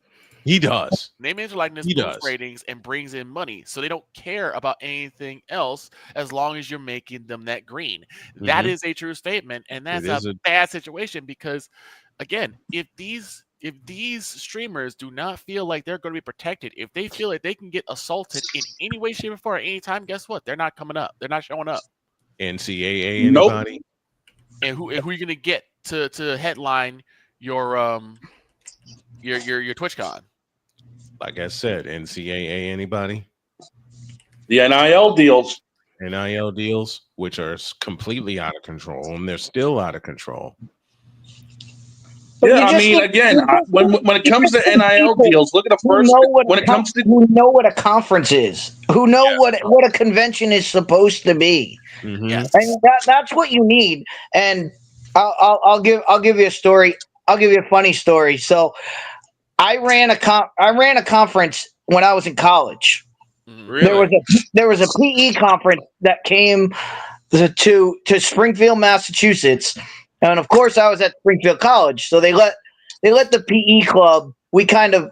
He does. Name, image, and likeness boosts ratings and brings in money. So they don't care about anything else as long as you're making them that green. Mm-hmm. That is a true statement. And that's a bad situation because, again, if these streamers do not feel like they're going to be protected, if they feel like they can get assaulted in any way, shape, or form at any time, guess what? They're not coming up. They're not showing up. NCAA, anybody? And who are you going to get to headline your TwitchCon? Like I said, NCAA, anybody? The NIL deals. NIL deals, which are completely out of control, and they're still out of control. Yeah, I mean, again, when it comes to NIL deals, look at the first. Who know what a conference is, who know what a convention is supposed to be, yes. And that's what you need. And I'll give you a story. I'll give you a funny story. So, I ran a conference when I was in college. Really? There was a PE conference that came to Springfield, Massachusetts. And of course, I was at Springfield College, so they let the PE club. We kind of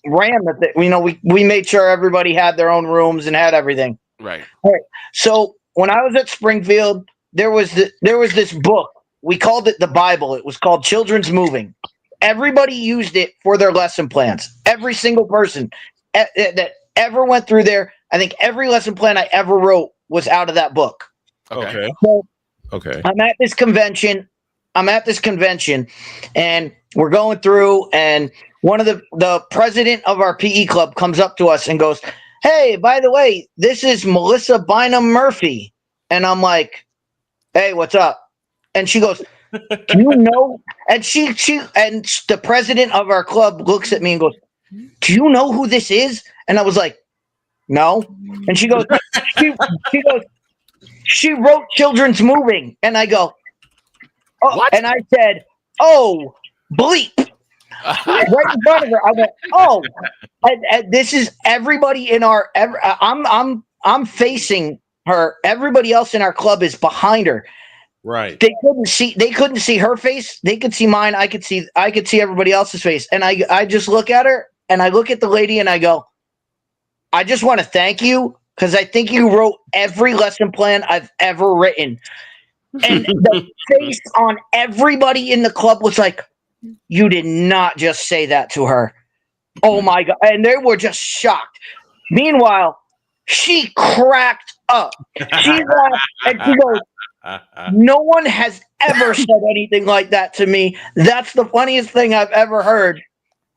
ran with it. You know, we made sure everybody had their own rooms and had everything. Right. All right. So when I was at Springfield, there was this book. We called it the Bible. It was called Children's Moving. Everybody used it for their lesson plans. Every single person that ever went through there. I think every lesson plan I ever wrote was out of that book. Okay. So, okay. I'm at this convention, and we're going through, and one of the president of our PE club comes up to us and goes, "Hey, by the way, this is Melissa Bynum Murphy." And I'm like, "Hey, what's up?" And she goes, "Do you know?" And she and the president of our club looks at me and goes, "Do you know who this is?" And I was like, "No." And she goes, she wrote Children's Moving. And I go, "Oh," what? And I said, "Oh, bleep." Right in front of her. I went, "Oh," and this is everybody in our. I'm facing her. Everybody else in our club is behind her. Right. They couldn't see her face. They could see mine. I could see everybody else's face. And I just look at her and I look at the lady and I go, "I just want to thank you, because I think you wrote every lesson plan I've ever written." And the face on everybody in the club was like, "You did not just say that to her." Oh my God. And they were just shocked. Meanwhile, she cracked up. She laughed and she goes, "No one has ever said anything like that to me. That's the funniest thing I've ever heard."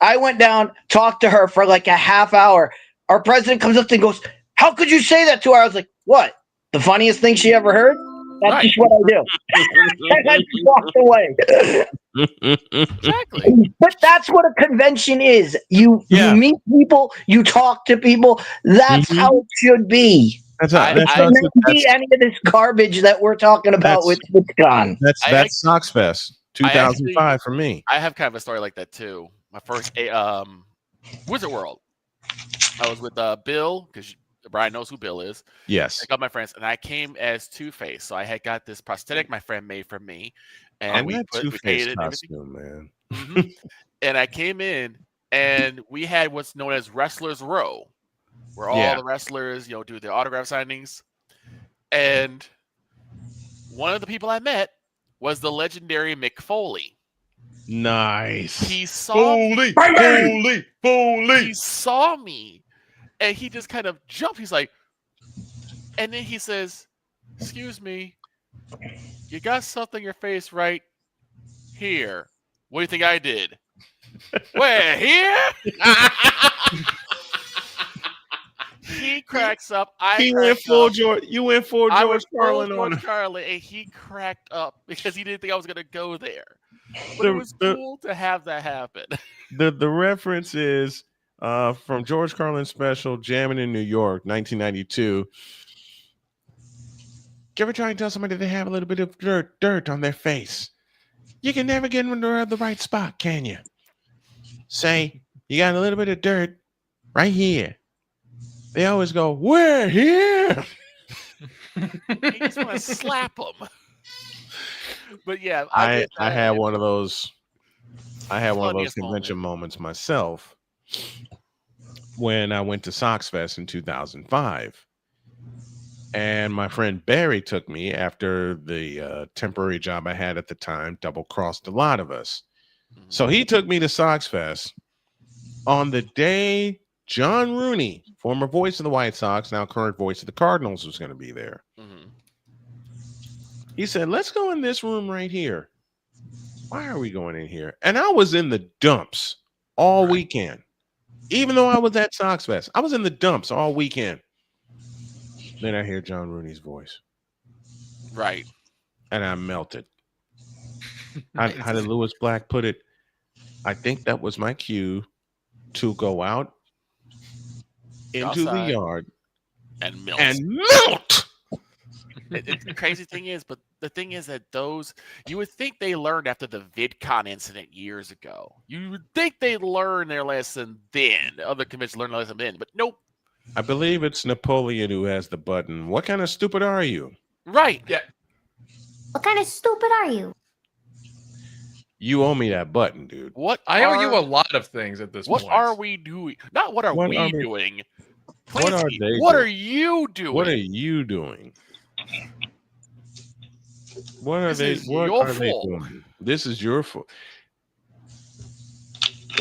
I went down, talked to her for like a half hour. Our president comes up and goes, "How could you say that to her?" I was like, "What? The funniest thing she ever heard?" That's just what I do. And I just walked away. Exactly. But that's what a convention is. You meet people, you talk to people. That's how it should be. That's be any of this garbage that we're talking about with TwitchCon. That's Sox Fest 2005 for me. I have kind of a story like that too. My first Wizard World. I was with Bill, because Brian knows who Bill is. Yes. I got my friends, and I came as Two-Face. So I had got this prosthetic my friend made for me, and we Two-Face paid it costume, man. Mm-hmm. And I came in, and we had what's known as Wrestlers Row, where all the wrestlers, do their autograph signings. And one of the people I met was the legendary Mick Foley. Nice. He saw me. He saw me, and he just kind of jumped. He's like, and then he says, "Excuse me, you got something in your face right here. What do you think I did?" Where, here? He cracks up. You went full George Carlin on him. And he cracked up because he didn't think I was going to go there. But it was cool to have that happen. The reference is from George Carlin's special, Jammin' in New York, 1992. You ever try and tell somebody they have a little bit of dirt on their face? You can never get them in the right spot, can you? Say, you got a little bit of dirt right here. They always go, "We're here." You just want to slap them. But yeah, I had one of those. I had one of those convention moments myself when I went to Sox Fest in 2005, and my friend Barry took me after the temporary job I had at the time. Double crossed a lot of us, so he took me to Sox Fest on the day John Rooney, former voice of the White Sox, now current voice of the Cardinals, was going to be there. Mm-hmm. He said, "Let's go in this room right here." Why are we going in here? And I was in the dumps all weekend. Even though I was at Sox Fest, I was in the dumps all weekend. Then I hear John Rooney's voice. Right. And I melted. How did Lewis Black put it? I think that was my cue to go out into the yard and melt. The crazy thing is, but the thing is that you would think they learned after the VidCon incident years ago. You would think they learned their lesson then. Other conventions learned their lesson then, but nope. I believe it's Napoleon who has the button. What kind of stupid are you? Right. Yeah. What kind of stupid are you? You owe me that button, dude. I owe you a lot of things at this point. What are we doing? Not what are we doing. What are they? What are you doing? What are you doing? What are they? What are they doing? This is your fault.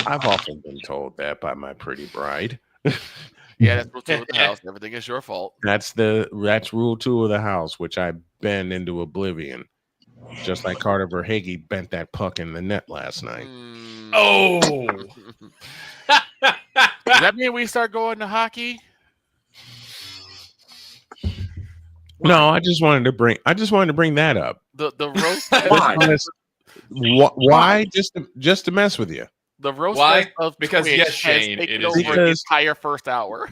I've often been told that by my pretty bride. Yeah, that's rule 2 of the house. Everything is your fault. That's rule 2 of the house, which I bend into oblivion. Just like Carter Verhage bent that puck in the net last night. Oh. Does that mean we start going to hockey? No, I just wanted to bring that up. The roast. Why? Just to mess with you. The roast. Why? Of because Twitch yes, Shane, has taken it is over the entire first hour.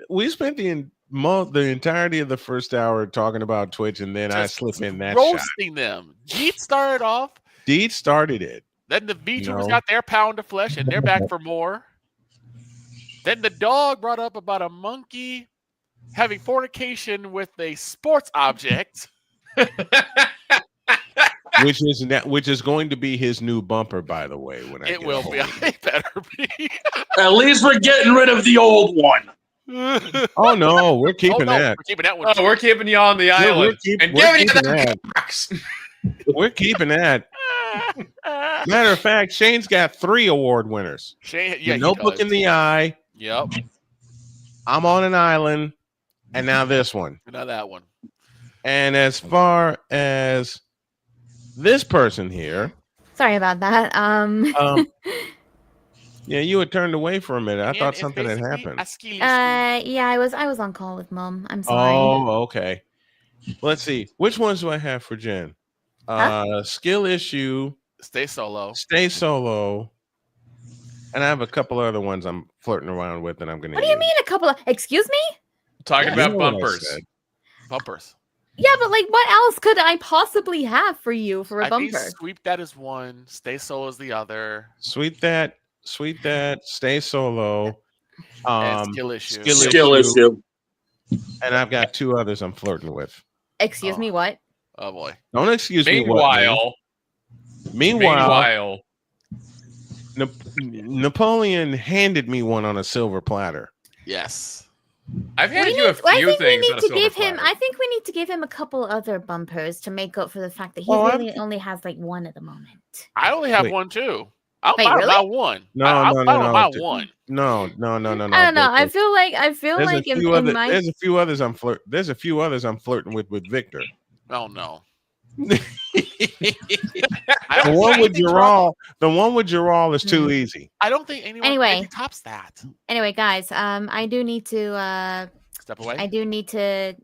We spent the entirety of the first hour talking about Twitch, and then I slip in that roasting them. Deet started off. Deet started it. Then the VTubers got their pound of flesh, and they're back for more. Then the dog brought up about a monkey having fornication with a sports object. Which is going to be his new bumper, by the way. When it will be. It better be. At least we're getting rid of the old one. Oh no, we're keeping that. We're keeping that one. Oh, we're keeping you on the island. We're keeping that. Matter of fact, Shane's got 3 award winners. Shane, The Notebook in the Eye. Yep. I'm on an Island, and now this one. Now that one. And as far as this person here, Sorry about that. Yeah, you had turned away for a minute. I thought something had happened. Yeah, I was on call with Mom. I'm sorry. Oh, okay. Let's see. Which ones do I have for Jen? Skill issue. Stay solo. And I have a couple other ones I'm flirting around with, and I'm going to. What do you mean a couple of? Excuse me? Talking about bumpers. Bumpers. Yeah, but like, what else could I possibly have for you for a bumper? Think sweep that is one. Stay solo is the other. Sweep that. Stay solo. And skill issue. Skill issue. And I've got two others I'm flirting with. Excuse me, what? Oh boy. Don't excuse me. Meanwhile, Napoleon handed me one on a silver platter. Yes. I've handed you a few things on a silver platter. I think we need to give him a couple other bumpers to make up for the fact that he really only has like one at the moment. I only have one too. I'm really? about one. No. One. No. I don't know. I feel like there's a few others I'm flirting with Victor. Oh no. The one with Gerald is too easy. I don't think anyone tops that. Anyway, guys, I do need to step away. I do need to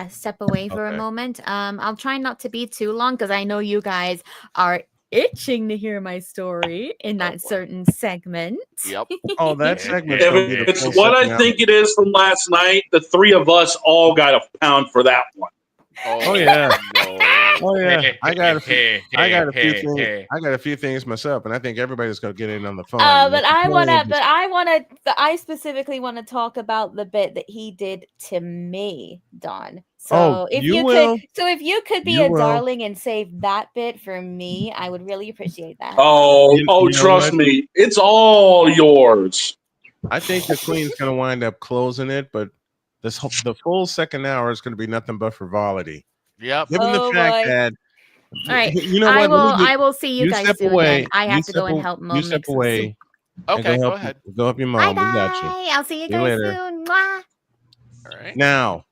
step away for a moment. I'll try not to be too long because I know you guys are itching to hear my story in that certain segment. Yep. Oh, that segment. It's what I think it is from last night. The three of us all got a pound for that one. Oh yeah. Oh yeah. I got a few things myself, and I think everybody's gonna get in on the phone. I specifically want to talk about the bit that he did to me, Don. So if you could be a darling and save that bit for me, I would really appreciate that. Trust me, it's all yours. I think the Queen's gonna wind up closing it, but the full second hour is going to be nothing but frivolity. Yep. Given the fact that, all right, you know what? I will see you guys soon. Again. I have to go and help Mom. You step away. Okay, go ahead. Go help your mom. Bye. We got you. I'll see you guys soon. Mwah. All right. Now,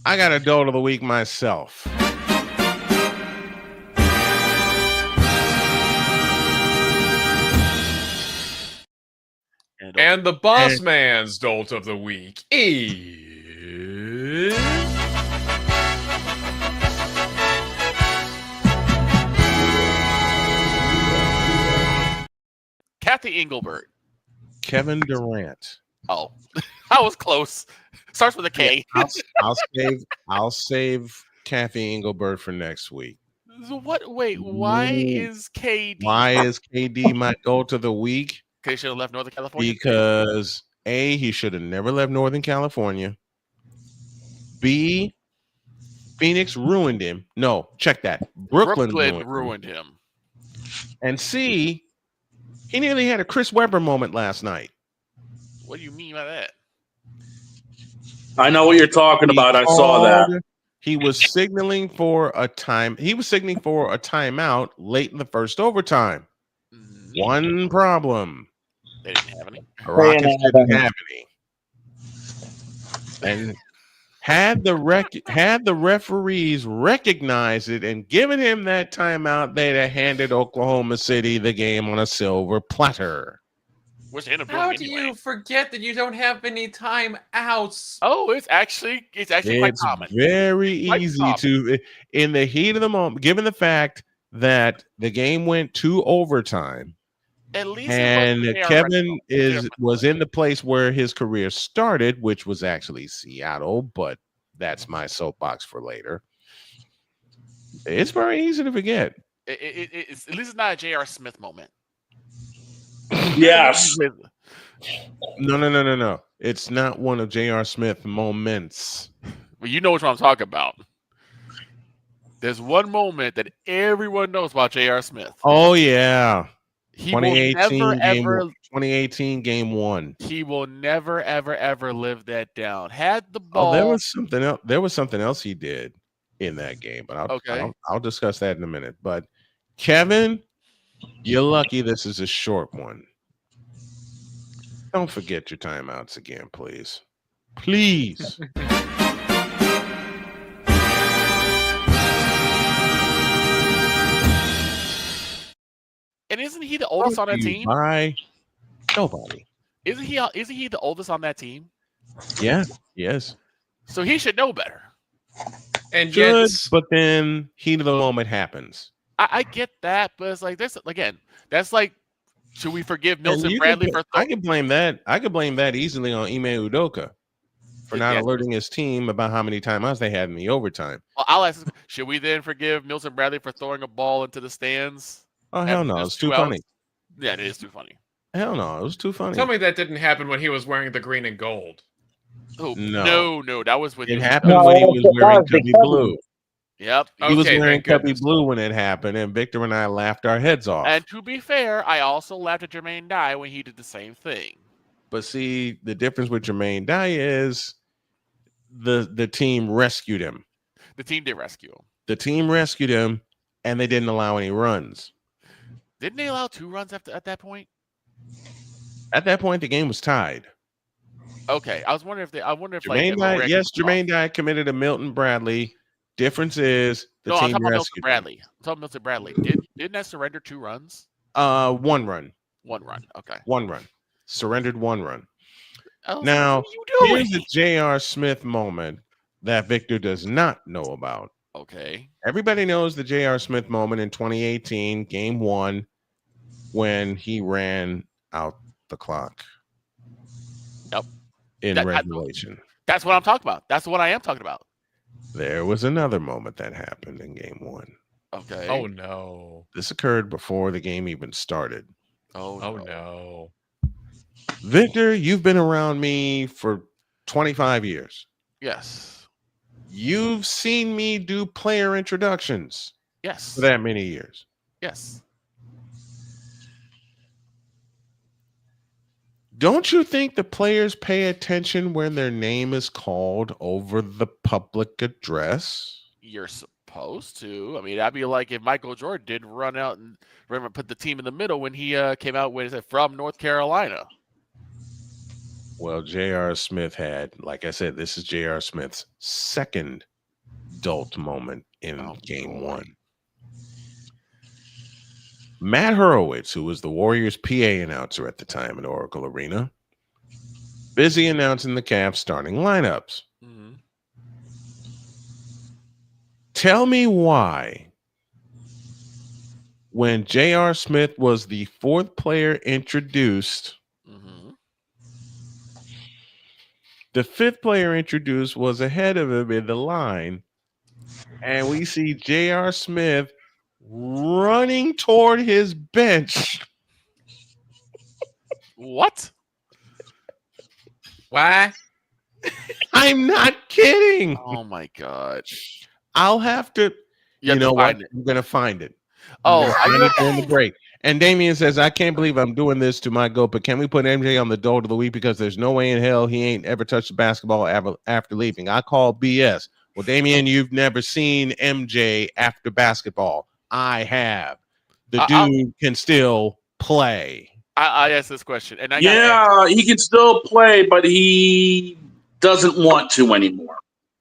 I got a dolt of the week myself. And the boss man's dolt of the week is Kathy Engelbert. Kevin Durant. Oh, I was close. Starts with a K. I'll save Kathy Engelbert for next week. What? Wait, why is KD? Why is KD my dolt of the week? He should have left Northern California. Because A, he should have never left Northern California. B, Phoenix ruined him. No, check that. Brooklyn ruined him. And C, he nearly had a Chris Webber moment last night. What do you mean by that? I know what you're talking about. I saw that. He was signaling for a time. He was signaling for a timeout late in the first overtime. One problem. They didn't have any. Rockets didn't have any. And had the referees recognized it and given him that timeout, they'd have handed Oklahoma City the game on a silver platter. How do you forget that you don't have any timeouts? Oh, it's actually quite common. Very easy to, in the heat of the moment, given the fact that the game went to overtime. At least Kevin was in the place where his career started, which was actually Seattle, but that's my soapbox for later. It's very easy to forget. It's at least it's not a J.R. Smith moment. Yes. No. It's not one of J.R. Smith moments. Well, you know what I'm talking about. There's one moment that everyone knows about J.R. Smith. Oh yeah. 2018 game 1. He will never ever live that down. Had the ball. There was something else he did in that game, but I'll discuss that in a minute. But Kevin, you're lucky this is a short one. Don't forget your timeouts again, please. Please. And isn't he the oldest on that team? Nobody. Isn't he the oldest on that team? Yeah. Yes. So he should know better. And good, but then heat of the moment happens. I get that, but it's like this again. That's like, should we forgive Milton Bradley for? I could blame that. I could blame that easily on Ime Udoka for not alerting his team about how many timeouts they had in the overtime. Well, I'll ask: should we then forgive Milton Bradley for throwing a ball into the stands? Oh hell no! It's too funny. Yeah, it is too funny. Hell no! It was too funny. Tell me that didn't happen when he was wearing the green and gold. Oh, no, that was when it happened when he was wearing Cubby Blue. Yep, he was wearing Cubby Blue when it happened, and Victor and I laughed our heads off. And to be fair, I also laughed at Jermaine Dye when he did the same thing. But see, the difference with Jermaine Dye is the team rescued him. The team did rescue him. The team rescued him, and they didn't allow any runs. Didn't they allow 2 runs at that point? At that point, the game was tied. Okay, I wonder if Jermaine Dye, Jermaine Dye committed to Milton Bradley. Difference is the team I'm talking about Milton rescued Bradley. I'm talking Milton Bradley. Didn't that surrender 2 runs? 1 run. 1 run. Okay. 1 run. Surrendered 1 run. Now, here's the J.R. Smith moment that Victor does not know about. Okay. Everybody knows the J.R. Smith moment in 2018, game 1, when he ran out the clock. Yep. In regulation. That's what I'm talking about. That's what I am talking about. There was another moment that happened in game 1. Okay. Oh no. This occurred before the game even started. Oh no. Victor, you've been around me for 25 years. Yes. You've seen me do player introductions. Yes. For that many years. Yes. Don't you think the players pay attention when their name is called over the public address? You're supposed to. I mean, that'd be like if Michael Jordan did run out and remember put the team in the middle when he came out with from North Carolina. Well, J.R. Smith had, like I said, this is J.R. Smith's second adult moment in game 1. Matt Horowitz, who was the Warriors' PA announcer at the time at Oracle Arena, busy announcing the Cavs starting lineups. Mm-hmm. Tell me why, when J.R. Smith was the 4th player introduced, the 5th player introduced was ahead of him in the line, and we see J.R. Smith running toward his bench. What? Why? I'm not kidding. Oh my god! I'll have to. You know what? I'm gonna find it. Oh, find it during the break. And Damian says, "I can't believe I'm doing this to my goat, but can we put MJ on the Dolt of the Week because there's no way in hell he ain't ever touched the basketball after leaving." I call BS. Well, Damian, you've never seen MJ after basketball. I have. The dude can still play. I asked this question, and he can still play, but he doesn't want to anymore.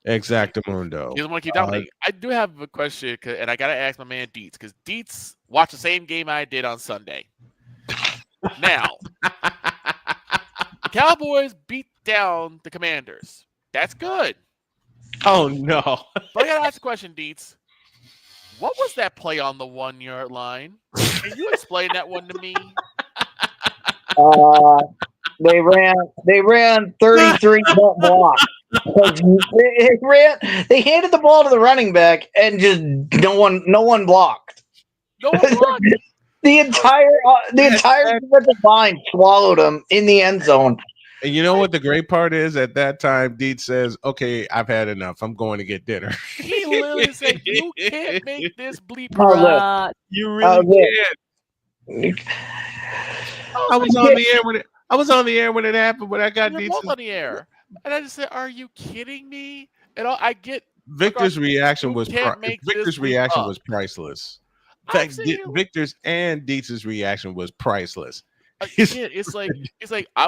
Exactamundo. He doesn't want to keep dominating. I do have a question, and I gotta ask my man Dietz because Dietz watched the same game I did on Sunday. Now, the Cowboys beat down the Commanders. That's good. Oh no! But I gotta ask a question, Dietz. What was that play on the 1-yard line? Can you explain that one to me? They ran 33 blocks. They handed the ball to the running back and just no one blocked. No one blocked. the entire defensive line swallowed him in the end zone. And you know what the great part is? At that time, Dietz says, "Okay, I've had enough. I'm going to get dinner." He literally said, "You can't make this bleep." You really can't. I was on the air when it. I was on the air when it happened, but I got You're Dietz both on the air, and I just said, "Are you kidding me?" And I get Victor's reaction was was priceless. In fact, Victor's and Dietz's reaction was priceless. It's like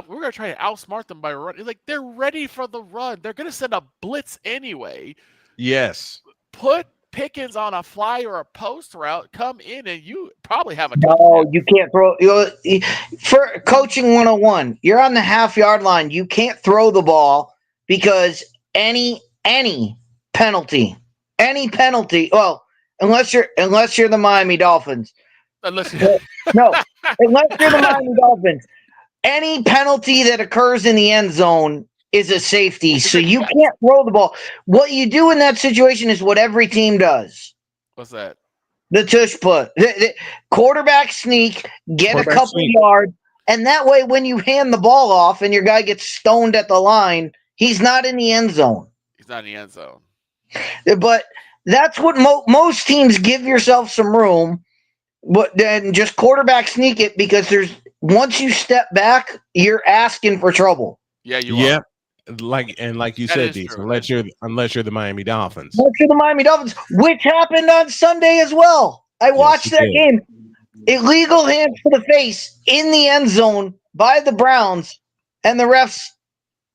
we're gonna try to outsmart them by running. It's like they're ready for the run. They're gonna send a blitz anyway. Yes. Put Pickens on a fly or a post route, come in and you probably have a No, you can't throw. For coaching 101, you're on the half-yard line. You can't throw the ball because any penalty. Well, unless you're the Miami Dolphins. Unless you're the Miami Dolphins. Any penalty that occurs in the end zone is a safety, so you can't throw the ball. What you do in that situation is what every team does. What's that? The tush put. The quarterback sneak, get a couple yards, and that way when you hand the ball off and your guy gets stoned at the line, he's not in the end zone. He's not in the end zone. But that's what most teams give yourself some room, but then just quarterback sneak it because once you step back, you're asking for trouble. Yeah, you are. Like you said, Deez, unless you're the Miami Dolphins. Unless you're the Miami Dolphins, which happened on Sunday as well. I watched that game. Illegal hands to the face in the end zone by the Browns, and the refs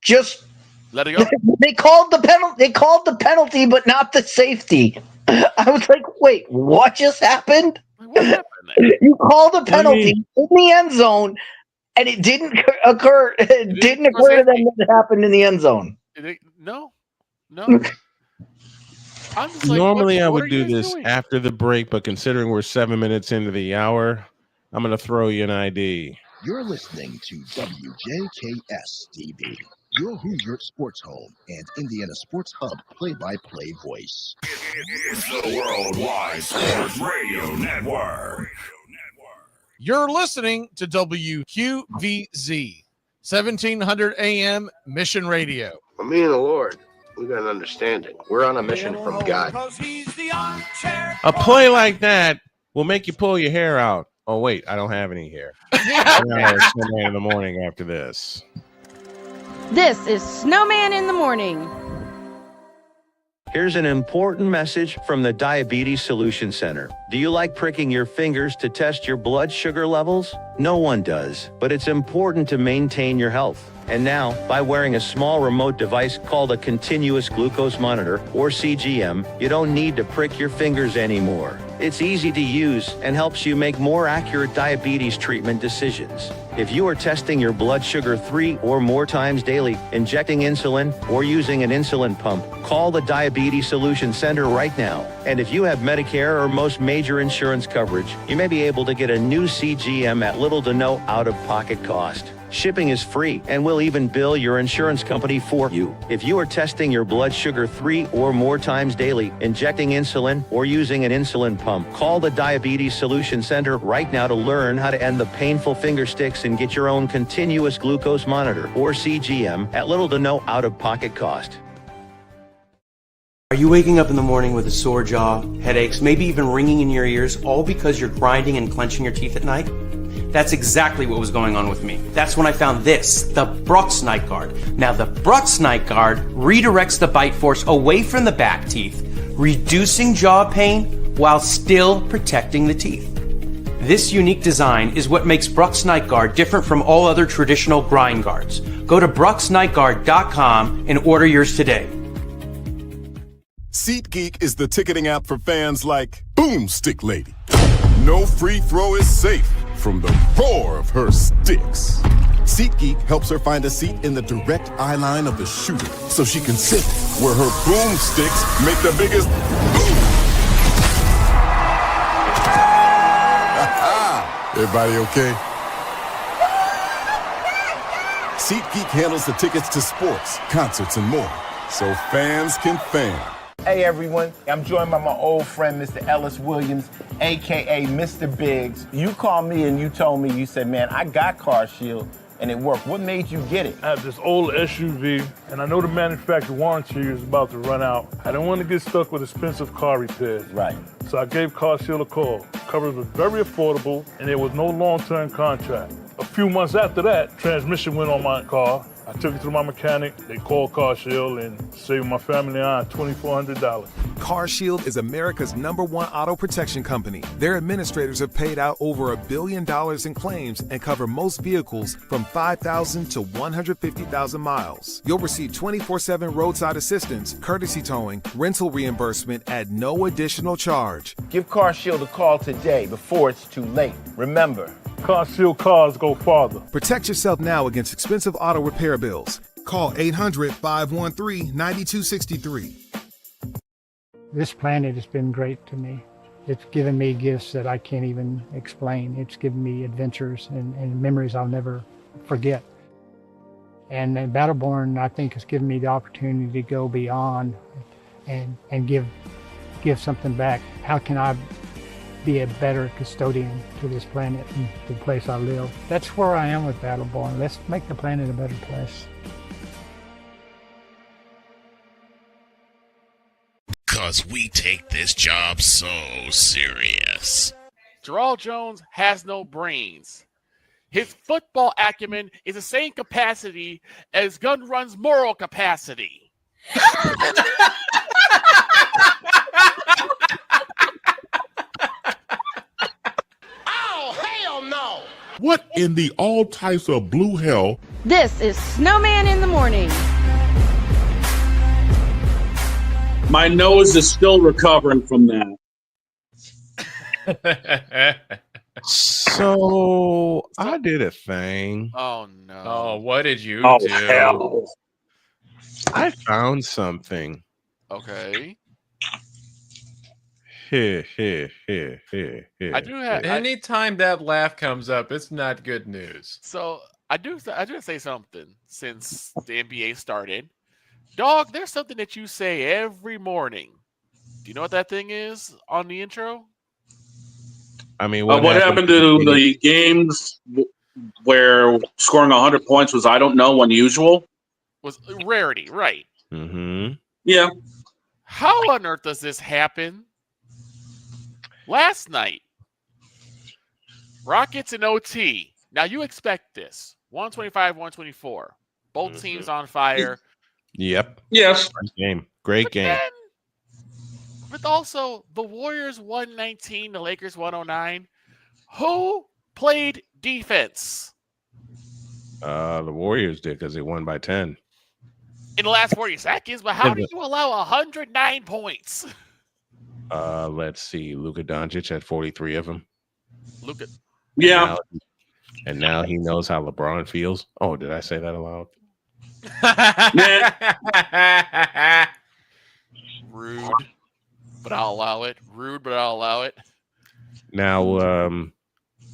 just let it go. They called the penalty. They called the penalty, but not the safety. I was like, wait, what just happened? What happened there? You called a penalty in the end zone, and it didn't occur. It didn't occur to them that it happened in the end zone. No. Normally, I would do this after the break, but considering we're 7 minutes into the hour, I'm going to throw you an ID. You're listening to WJKS-TV, your Hoosier Sports Home and Indiana Sports Hub play-by-play voice. It's the Worldwide Sports Radio Network. You're listening to WQVZ, 1700 AM Mission Radio. Well, me and the Lord, we got an understanding. We're on a mission from God. A play like that will make you pull your hair out. Oh, wait, I don't have any hair. Snowman in the morning after this. This is Snowman in the Morning. Here's an important message from the Diabetes Solution Center. Do you like pricking your fingers to test your blood sugar levels? No one does, but it's important to maintain your health. And now, by wearing a small remote device called a continuous glucose monitor, or CGM, you don't need to prick your fingers anymore. It's easy to use and helps you make more accurate diabetes treatment decisions. If you are testing your blood sugar 3 or more times daily, injecting insulin, or using an insulin pump, call the Diabetes Solution Center right now. And if you have Medicare or most major insurance coverage, you may be able to get a new CGM at little to no out-of-pocket cost. Shipping is free, and we'll even bill your insurance company for you. If you are testing your blood sugar 3 or more times daily, injecting insulin, or using an insulin pump, call the Diabetes Solution Center right now to learn how to end the painful finger sticks and get your own continuous glucose monitor, or CGM, at little to no out-of-pocket cost. Are you waking up in the morning with a sore jaw, headaches, maybe even ringing in your ears, all because you're grinding and clenching your teeth at night? That's exactly what was going on with me. That's when I found this, the Brooks Night Guard. Now, the Brooks Night Guard redirects the bite force away from the back teeth, reducing jaw pain while still protecting the teeth. This unique design is what makes Brooks Night Guard different from all other traditional grind guards. Go to brooksnightguard.com and order yours today. SeatGeek is the ticketing app for fans like Boomstick Lady. No free throw is safe from the roar of her sticks. SeatGeek helps her find a seat in the direct eye line of the shooter so she can sit where her boomsticks make the biggest boom. Everybody okay? SeatGeek handles the tickets to sports, concerts, and more, so fans can fan. Hey everyone, I'm joined by my old friend, Mr. Ellis Williams, AKA Mr. Biggs. You called me and you told me, you said, man, I got CarShield and it worked. What made you get it? I have this old SUV and I know the manufacturer warranty is about to run out. I don't want to get stuck with expensive car repairs. Right. So I gave CarShield a call. Coverage was very affordable and there was no long-term contract. A few months after that, transmission went on my car. I took it to my mechanic, they called CarShield and saved my family and I $2,400. CarShield is America's #1 auto protection company. Their administrators have paid out over $1 billion in claims and cover most vehicles from 5,000 to 150,000 miles. You'll receive 24/7 roadside assistance, courtesy towing, rental reimbursement at no additional charge. Give CarShield a call today before it's too late. Remember, CarShield cars go farther. Protect yourself now against expensive auto repair bills. Call 800-513-9263. This planet has been great to me. It's given me gifts that I can't even explain. It's given me adventures and memories I'll never forget. And Battleborn, I think, has given me the opportunity to go beyond and give something back. How can I be a better custodian to this planet and the place I live? That's where I am with Battleborn. Let's make the planet a better place. Because we take this job so serious. Jarrell Jones has no brains. His football acumen is the same capacity as Gun Run's moral capacity. Oh, hell no! What in the all types of blue hell? This is Snowman in the Morning. My nose is still recovering from that. So I did a thing. Oh no! Oh, what did you do? Hell. I found something. Okay. Here. I do have. Anytime that laugh comes up, it's not good news. So I do say something since the NBA started. Dog, there's something that you say every morning. Do you know what that thing is on the intro? I mean, what happened to the games where scoring 100 points was, I don't know, unusual? Was rarity, right? Mm-hmm. Yeah. How on earth does this happen? Last night, Rockets and OT. Now you expect this. 125, 124. Both teams on fire. Yep. Yes. Great game. But also, the Warriors 119, the Lakers 109. Who played defense? The Warriors did because they won by 10. In the last 40 seconds, but how do you allow 109 points? Let's see. Luka Doncic had 43 of them. Luka. Yeah. And now he knows how LeBron feels. Oh, did I say that aloud? Rude, but I'll allow it. Rude, but I'll allow it. Now,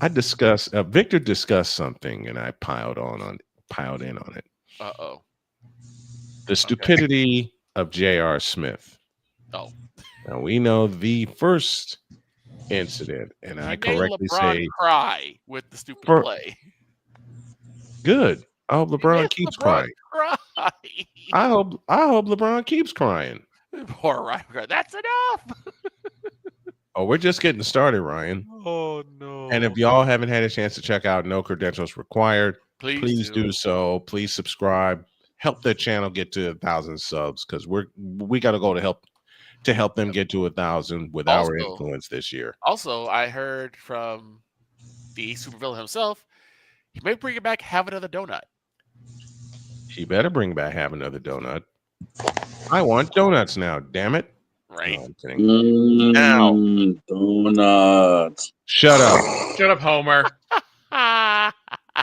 Victor discussed something, and I piled in on it. Uh-oh. The stupidity of J.R. Smith. Oh. Now we know the first incident, and I correctly say cry with the stupid play. Good. I hope LeBron keeps crying. Cry. I hope LeBron keeps crying. Poor Ryan. That's enough. Oh, we're just getting started, Ryan. Oh no. And if y'all haven't had a chance to check out No Credentials Required, please do so. Please subscribe. Help the channel get to 1,000 subs, because we got to go to help them get to 1,000 with our influence this year. Also, I heard from the supervillain himself, he may bring it back, have another donut. He better bring back have another donut. I want donuts now, damn it. Right. No, I'm kidding. Now. Donuts. Shut up. Shut up, Homer.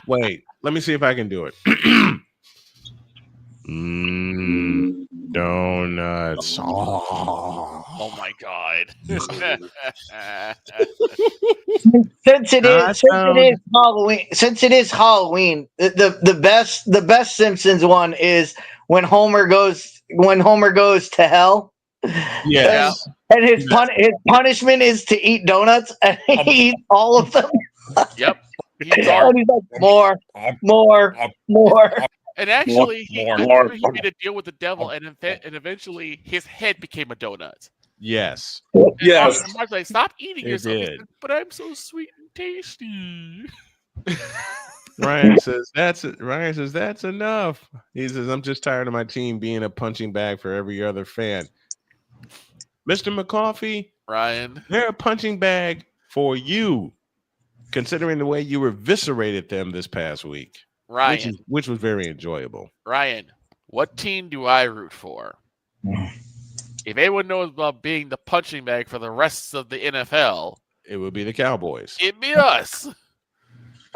Wait, let me see if I can do it. Donuts. Oh my god. Since it is Halloween, the best Simpsons one is when Homer goes to hell. Yes. And his punishment is to eat donuts, and he eats all of them. Yep. He's like, more. And actually, he made a deal with the devil, and eventually his head became a donut. Yes. And Mark's like, stop eating yourself. did. He said, but I'm so sweet and tasty. Ryan says that's enough. He says, I'm just tired of my team being a punching bag for every other fan. Mr. McCoffee, Ryan, they're a punching bag for you, considering the way you eviscerated them this past week. Ryan, which was very enjoyable. Ryan, what team do I root for? If anyone knows about being the punching bag for the rest of the NFL, it would be the Cowboys. It'd be us.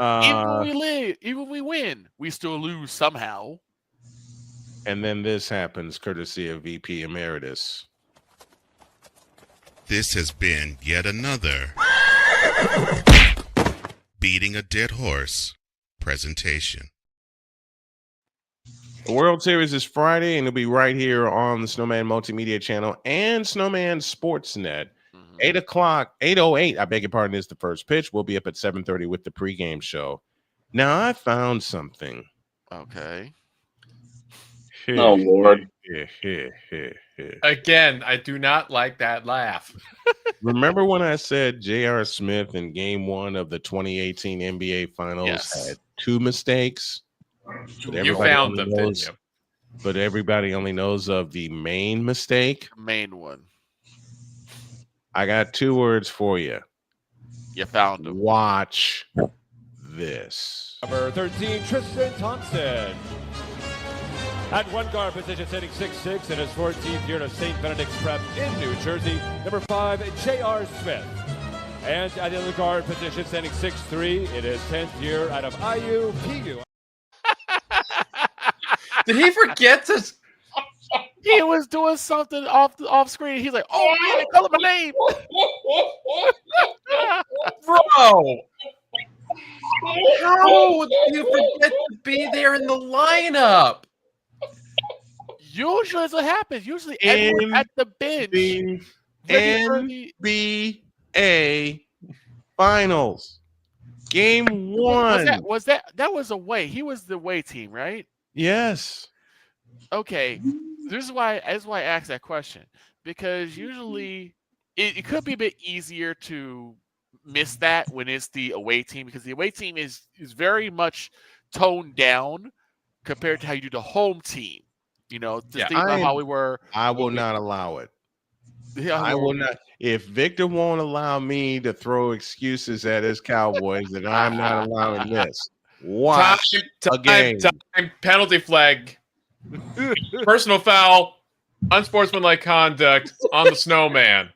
Even when we win, we still lose somehow. And then this happens, courtesy of VP Emeritus. This has been yet another beating a dead horse presentation. The World Series is Friday, and it'll be right here on the Snowman Multimedia Channel and Snowman Sportsnet. 8:08, I beg your pardon, is the first pitch. We'll be up at 7:30 with the pregame show. Now, I found something. Okay. Oh, Lord. Again, I do not like that laugh. Remember when I said J.R. Smith in Game 1 of the 2018 NBA Finals had 2 mistakes? You found them, didn't you? But everybody only knows of the main mistake. Main one. I got 2 words for you. You found them. Watch this. Number 13, Tristan Thompson. At one guard position, hitting 6'6" in his 14th year at St. Benedict's Prep in New Jersey. Number 5, J.R. Smith. And at the other guard position, standing 6'3" in his 10th year out of IU-PU. Did he forget to? He was doing something off screen. He's like, "Oh man, they called my name, bro." How did you forget to be there in the lineup? Usually, that's what happens. Usually, Edward at the bench. NBA Finals, Game 1. That was away? He was the away team, right? Yes. Okay. This is why I asked that question, because usually it could be a bit easier to miss that when it's the away team, because the away team is very much toned down compared to how you do the home team. You know, think about how we were. I will not allow it. I will not. If Victor won't allow me to throw excuses at his Cowboys, then I'm not allowing this. Watch time, penalty flag. Personal foul, unsportsmanlike conduct on the Snowman.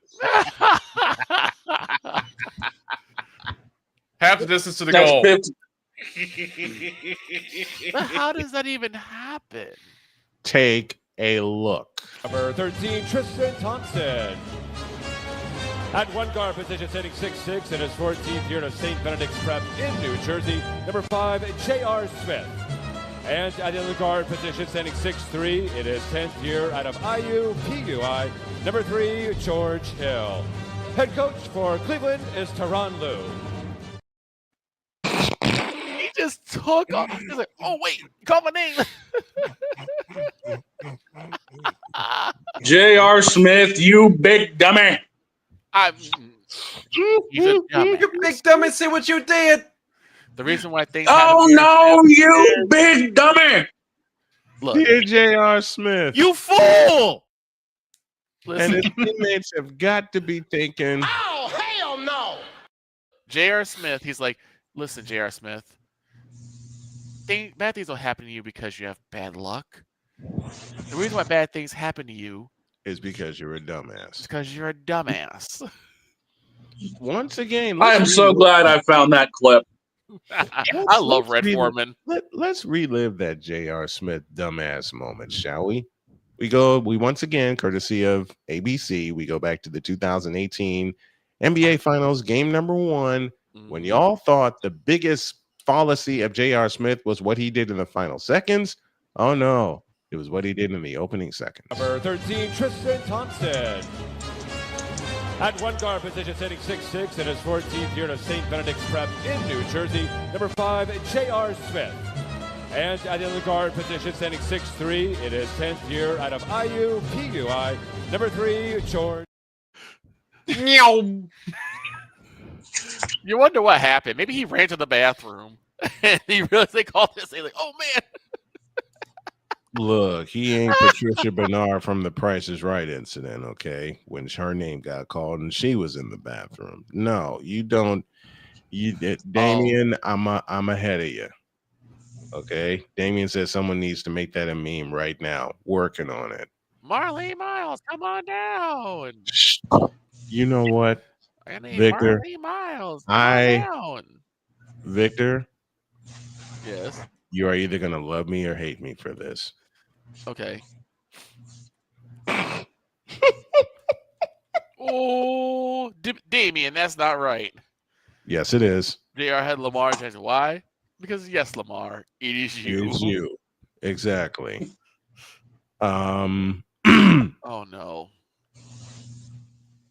Half the distance to the goal. But how does that even happen? Take a look. Number 13, Tristan Thompson. At one guard position, hitting 6'6" in his 14th year of St. Benedict's Prep in New Jersey. Number 5, J.R. Smith. And at the other guard position, standing 6'3" in his 10th year out of IU-PUI. Number 3, George Hill. Head coach for Cleveland is Tyronn Lue. He just took off. He's like, "Oh wait, you called my name." J.R. Smith, you big dummy. You big dummy, see what you did. The reason why things. Oh no, you big dummy! Look, dear J.R. Smith, you fool! And his teammates have got to be thinking, "Oh hell no!" J.R. Smith, he's like, "Listen, J.R. Smith, bad things don't happen to you because you have bad luck. The reason why bad things happen to you is because you're a dumbass. It's because you're a dumbass." Once again, I am so glad I found that clip. I love Red Foreman. Let's relive that J.R. Smith dumbass moment, shall we? We once again, courtesy of ABC, we go back to the 2018 NBA Finals, game number 1, when y'all thought the biggest fallacy of J.R. Smith was what he did in the final seconds. Oh no, it was what he did in the opening seconds. Number 13, Tristan Thompson. At one guard position, hitting 6'6" in his 14th year of St. Benedict's Prep in New Jersey. Number 5, J.R. Smith. And at the other guard position, standing 6'3" in his 10th year out of IU-PUI. Number 3, George. You wonder what happened. Maybe he ran to the bathroom and he realized they called this. He's like, "Oh man." Look, he ain't Patricia Bernard from the Price is Right incident, okay? When her name got called and she was in the bathroom. No, you don't. Damien, I'm ahead of you. Okay, Damien says someone needs to make that a meme right now. Working on it. Marlene Miles, come on down. You know what, I need Victor? Marlene Miles, come on down. Victor. Yes. You are either gonna love me or hate me for this. Okay. Oh, Damien, that's not right. Yes, it is. JR had Lamar Jackson. Why? Because yes, Lamar, it is you. It is you. Exactly. Oh no.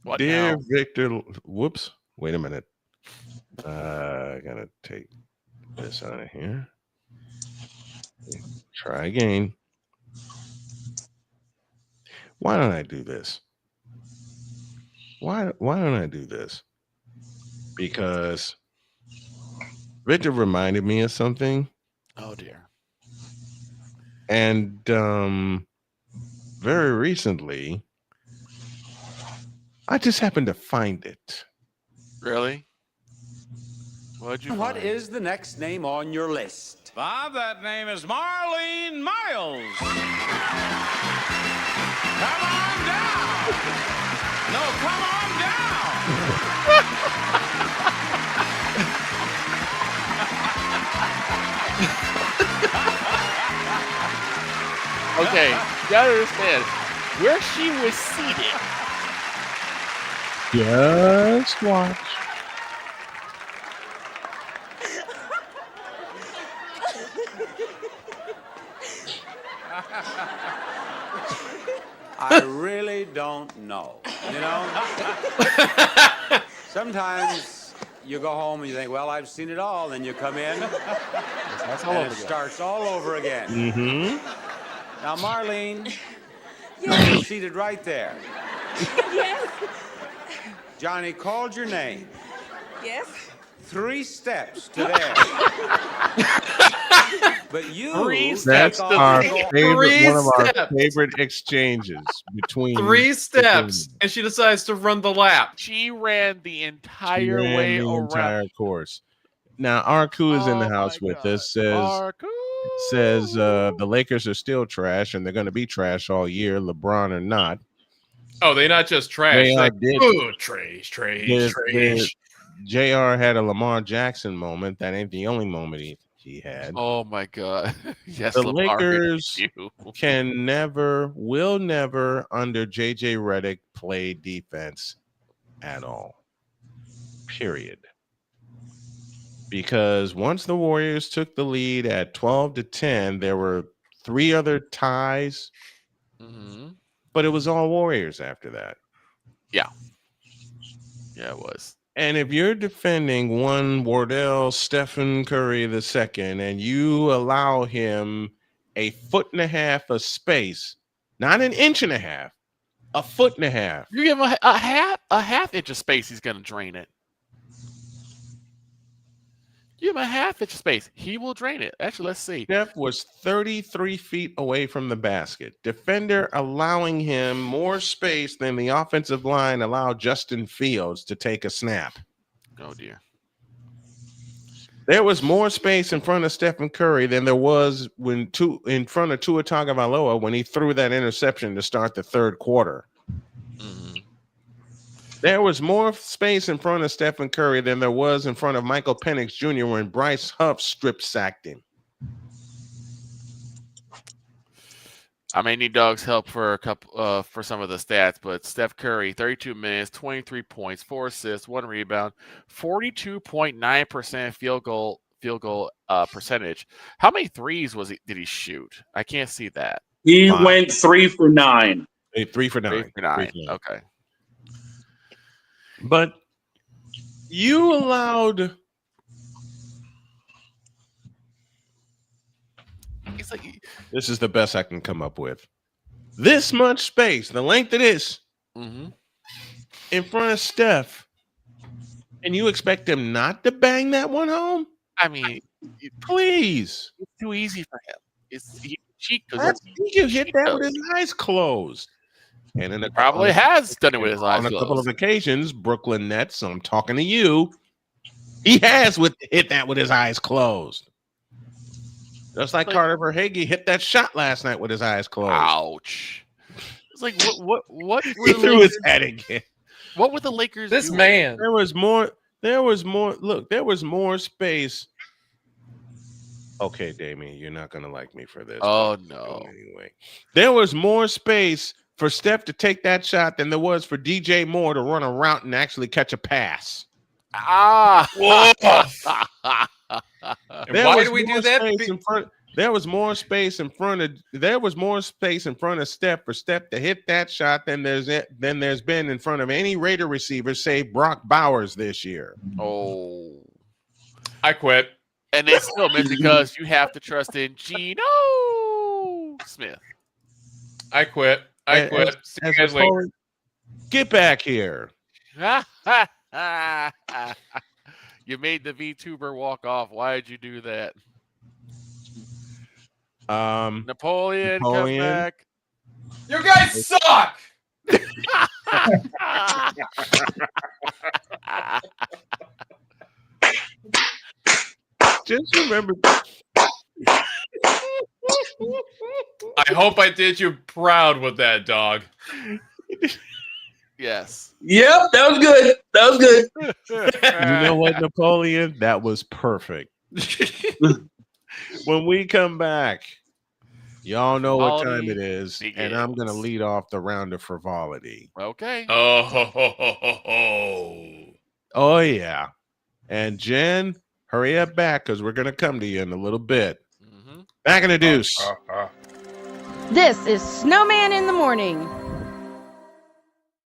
What Dear now? Victor, whoops. Wait a minute. I gotta take this out of here. Try again. Why don't I do this? Why don't I do this? Because Victor reminded me of something. Oh dear. And very recently, I just happened to find it. Really? What'd you What find? is the next name on your list? Bob, that name is Marlene Miles. Come on down. No, come on down. Okay, you gotta understand where she was seated. Just watch. I really don't know. You know? Sometimes you go home and you think, well, I've seen it all. Then you come in and it starts all over again. Mm-hmm. Now, Marlene, you're seated right there. Yes. Johnny called your name. Yes. 3 steps to there. But you That's our favorite, one of our favorite exchanges between 3 steps, and she decides to run the lap. She ran the entire She ran way the around. entire course. Now, Arku is in the house with us. Says the Lakers are still trash, and they're going to be trash all year, LeBron or not. Oh, they not just trash. They Like, did. ooh, trash. JR had a Lamar Jackson moment. That ain't the only moment he had. Oh my God! Yes, the Lamar, Lakers can never, will never, under JJ Redick, play defense at all. Period. Because once the Warriors took the lead at 12-10, there were 3 other ties, but it was all Warriors after that. Yeah, it was. And if you're defending one Wardell Stephen Curry II and you allow him a 1.5 foot of space, not an 1.5 inches, a 1.5 feet. You give him a half inch of space, he's gonna drain it. Give him a half inch of space, he will drain it. Actually, let's see. Steph was 33 feet away from the basket. Defender allowing him more space than the offensive line allowed Justin Fields to take a snap. Oh dear. There was more space in front of Stephen Curry than there was in front of Tua Tagovailoa when he threw that interception to start the third quarter. There was more space in front of Stephen Curry than there was in front of Michael Penix Jr. when Bryce Huff strip sacked him. I may need Doug's help for for some of the stats, but Steph Curry, 32 minutes, 23 points, 4 assists, 1 rebound, 42.9% field goal percentage. How many threes did he shoot? I can't see that. He went 3 for 9. 3 for 9. 3 for 9. Okay. But you allowed. It's like, this is the best I can come up with. This much space, the length of this, in front of Steph, and you expect him not to bang that one home? I mean, please. It's too easy for him. He cheek. I think you hit that with his eyes closed. And then probably has done it with his eyes on a closed. couple of occasions. Brooklyn Nets. So I'm talking to you. He has hit that with his eyes closed. Just like Carter Verhaeghe hit that shot last night with his eyes closed. Ouch! It's like what? He threw his head again. What would the Lakers? This do? man. There was more. Look, there was more space. Okay, Damien, you're not gonna like me for this. Oh no! Anyway, there was more space for Steph to take that shot than there was for DJ Moore to run a route and actually catch a pass. Ah! And why do we do that? There was more space in front of Steph for Steph to hit that shot than there's been in front of any Raider receiver, save Brock Bowers this year. Oh, I quit. And they still missed because you have to trust in Geno Smith. I quit. Get back here. You made the VTuber walk off. Why did you do that? Napoleon, come back. You guys suck. Just remember. I hope I did you proud with that, dog. Yes. Yep, that was good. That was good. You know what, Napoleon? That was perfect. When we come back, y'all know what time it is, begins. and I'm going to lead off the round of frivolity. Okay. Oh, ho, ho, ho, ho, ho. Oh, yeah. And Jen, hurry up back because we're going to come to you in a little bit. Mm-hmm. Back in the deuce. This is Snowman in the Morning.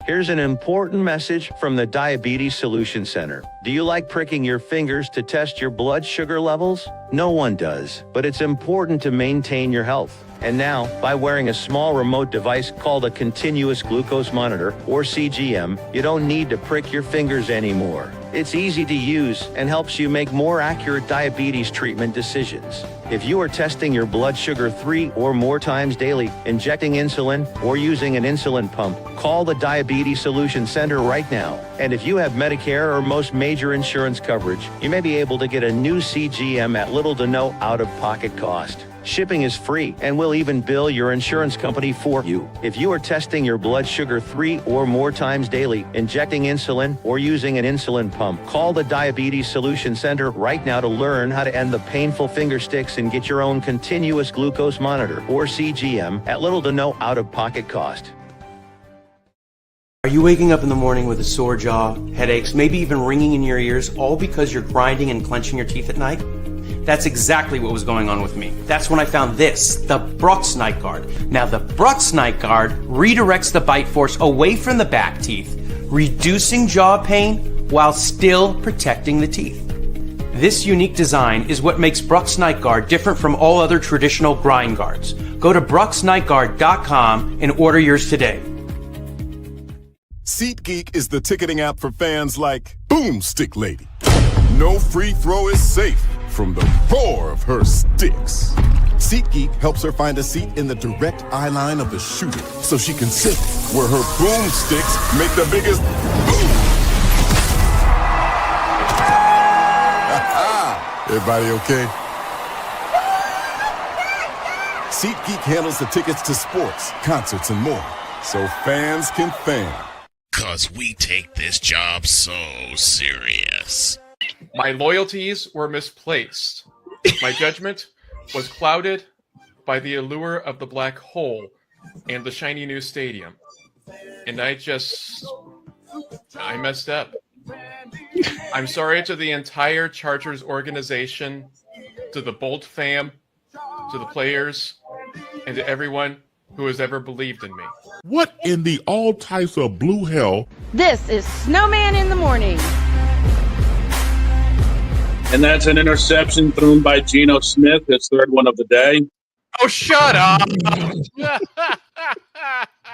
Here's an important message from the Diabetes Solution Center. Do you like pricking your fingers to test your blood sugar levels? No one does, but it's important to maintain your health. And now, by wearing a small remote device called a continuous glucose monitor, or CGM, you don't need to prick your fingers anymore. It's easy to use and helps you make more accurate diabetes treatment decisions. If you are testing your blood sugar 3 or more times daily, injecting insulin, or using an insulin pump, call the Diabetes Solution Center right now. And if you have Medicare or most major insurance coverage, you may be able to get a new CGM at little to no out-of-pocket cost. Shipping is free, and we'll even bill your insurance company for you. If you are testing your blood sugar 3 or more times daily, injecting insulin, or using an insulin pump, call the Diabetes Solution Center right now to learn how to end the painful finger sticks and get your own continuous glucose monitor, or CGM, at little to no out-of-pocket cost. Are you waking up in the morning with a sore jaw, headaches, maybe even ringing in your ears, all because you're grinding and clenching your teeth at night? That's exactly what was going on with me. That's when I found this, the Brooks Night Guard. Now, the Brooks Night Guard redirects the bite force away from the back teeth, reducing jaw pain while still protecting the teeth. This unique design is what makes Brooks Night Guard different from all other traditional grind guards. Go to brooksnightguard.com and order yours today. SeatGeek is the ticketing app for fans like Boomstick Lady. No free throw is safe from the roar of her sticks. SeatGeek helps her find a seat in the direct eye line of the shooter so she can sit where her boomsticks make the biggest boom. Everybody okay? SeatGeek handles the tickets to sports, concerts, and more, so fans can fan. 'Cause we take this job so serious. My loyalties were misplaced. My judgment was clouded by the allure of the black hole and the shiny new stadium. And I messed up. I'm sorry to the entire Chargers organization, to the Bolt fam, to the players, and to everyone who has ever believed in me. What in the all types of blue hell? This is Snowman in the Morning. And that's an interception thrown by Geno Smith, his third one of the day. Oh, shut up!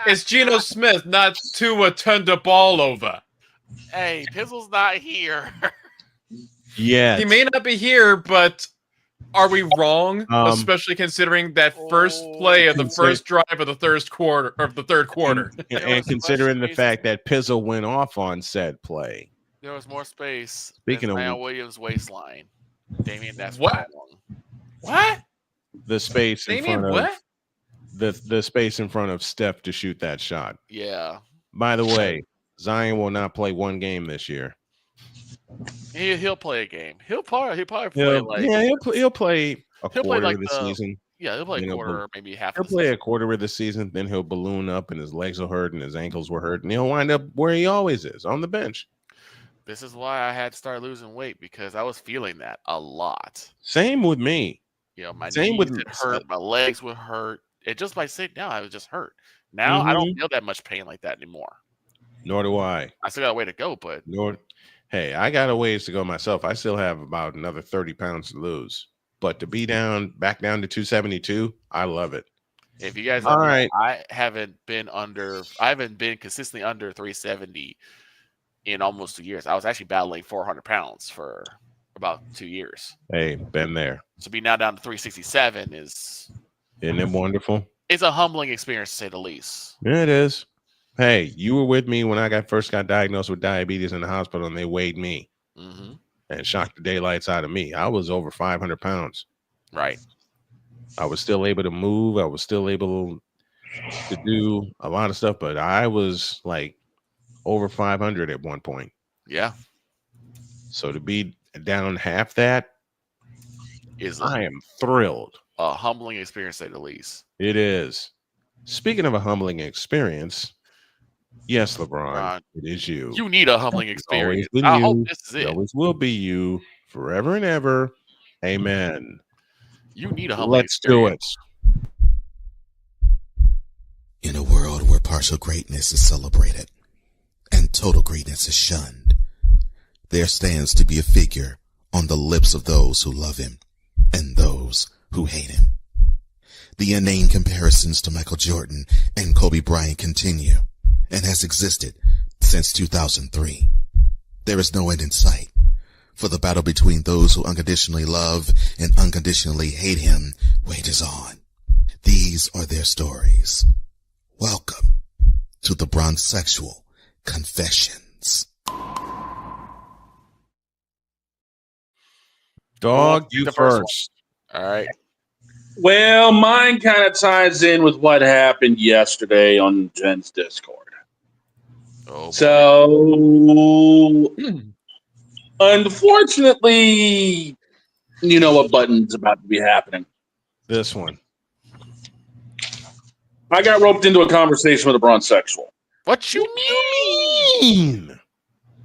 It's Geno Smith, not Tua turned the ball over. Hey, Pizzle's not here. Yeah. He may not be here, but Are we wrong? Especially considering that first play of the first drive of the third quarter, and considering the fact that Pizzle went off on said play. There was more space. Speaking of Zion Williams' waistline. Damian, that's what? What? The space in Damian, front what? of the space in front of Steph to shoot that shot. Yeah. By the way, Zion will not play one game this year. He'll play a game. He'll probably play he'll play a quarter like of the season. Yeah, he'll play a quarter, maybe half. He'll play a quarter of the season, then he'll balloon up, and his legs will hurt, and his ankles will hurt, and he'll wind up where he always is, on the bench. This is why I had to start losing weight, because I was feeling that a lot. Same with me. You know, my knees would hurt, my legs would hurt. It just by sitting down, I was just hurt. Now I don't feel that much pain like that anymore. Nor do I. I still got a way to go, but hey, I got a ways to go myself. I still have about another 30 pounds to lose. But to be back down to 272, I love it. If you guys I haven't been consistently under 370 in almost 2 years. I was actually battling 400 pounds for about 2 years. Hey, been there. So be now down to 367 isn't it wonderful? It's a humbling experience, to say the least. Yeah, it is. Hey, you were with me when I first got diagnosed with diabetes in the hospital, and they weighed me and shocked the daylights out of me. I was over 500 pounds. Right. I was still able to move. I was still able to do a lot of stuff, but I was like over 500 at one point. Yeah. So to be down half that, I am thrilled. A humbling experience, to say the least. It is. Speaking of a humbling experience, yes, LeBron, it is you. You need a humbling experience. I hope this is it. Always will be you, forever and ever. Amen. You need a humbling experience. Let's do it. In a world where partial greatness is celebrated and total greatness is shunned, there stands to be a figure on the lips of those who love him and those who hate him. The inane comparisons to Michael Jordan and Kobe Bryant continue and has existed since 2003. There is no end in sight, for the battle between those who unconditionally love and unconditionally hate him wages on. These are their stories. Welcome to the Bronzexual Confessions. Dog, you first. All right. Well, mine kind of ties in with what happened yesterday on Jen's Discord. So, unfortunately, you know what button's about to be happening. This one. I got roped into a conversation with a Bronzexual. What you mean?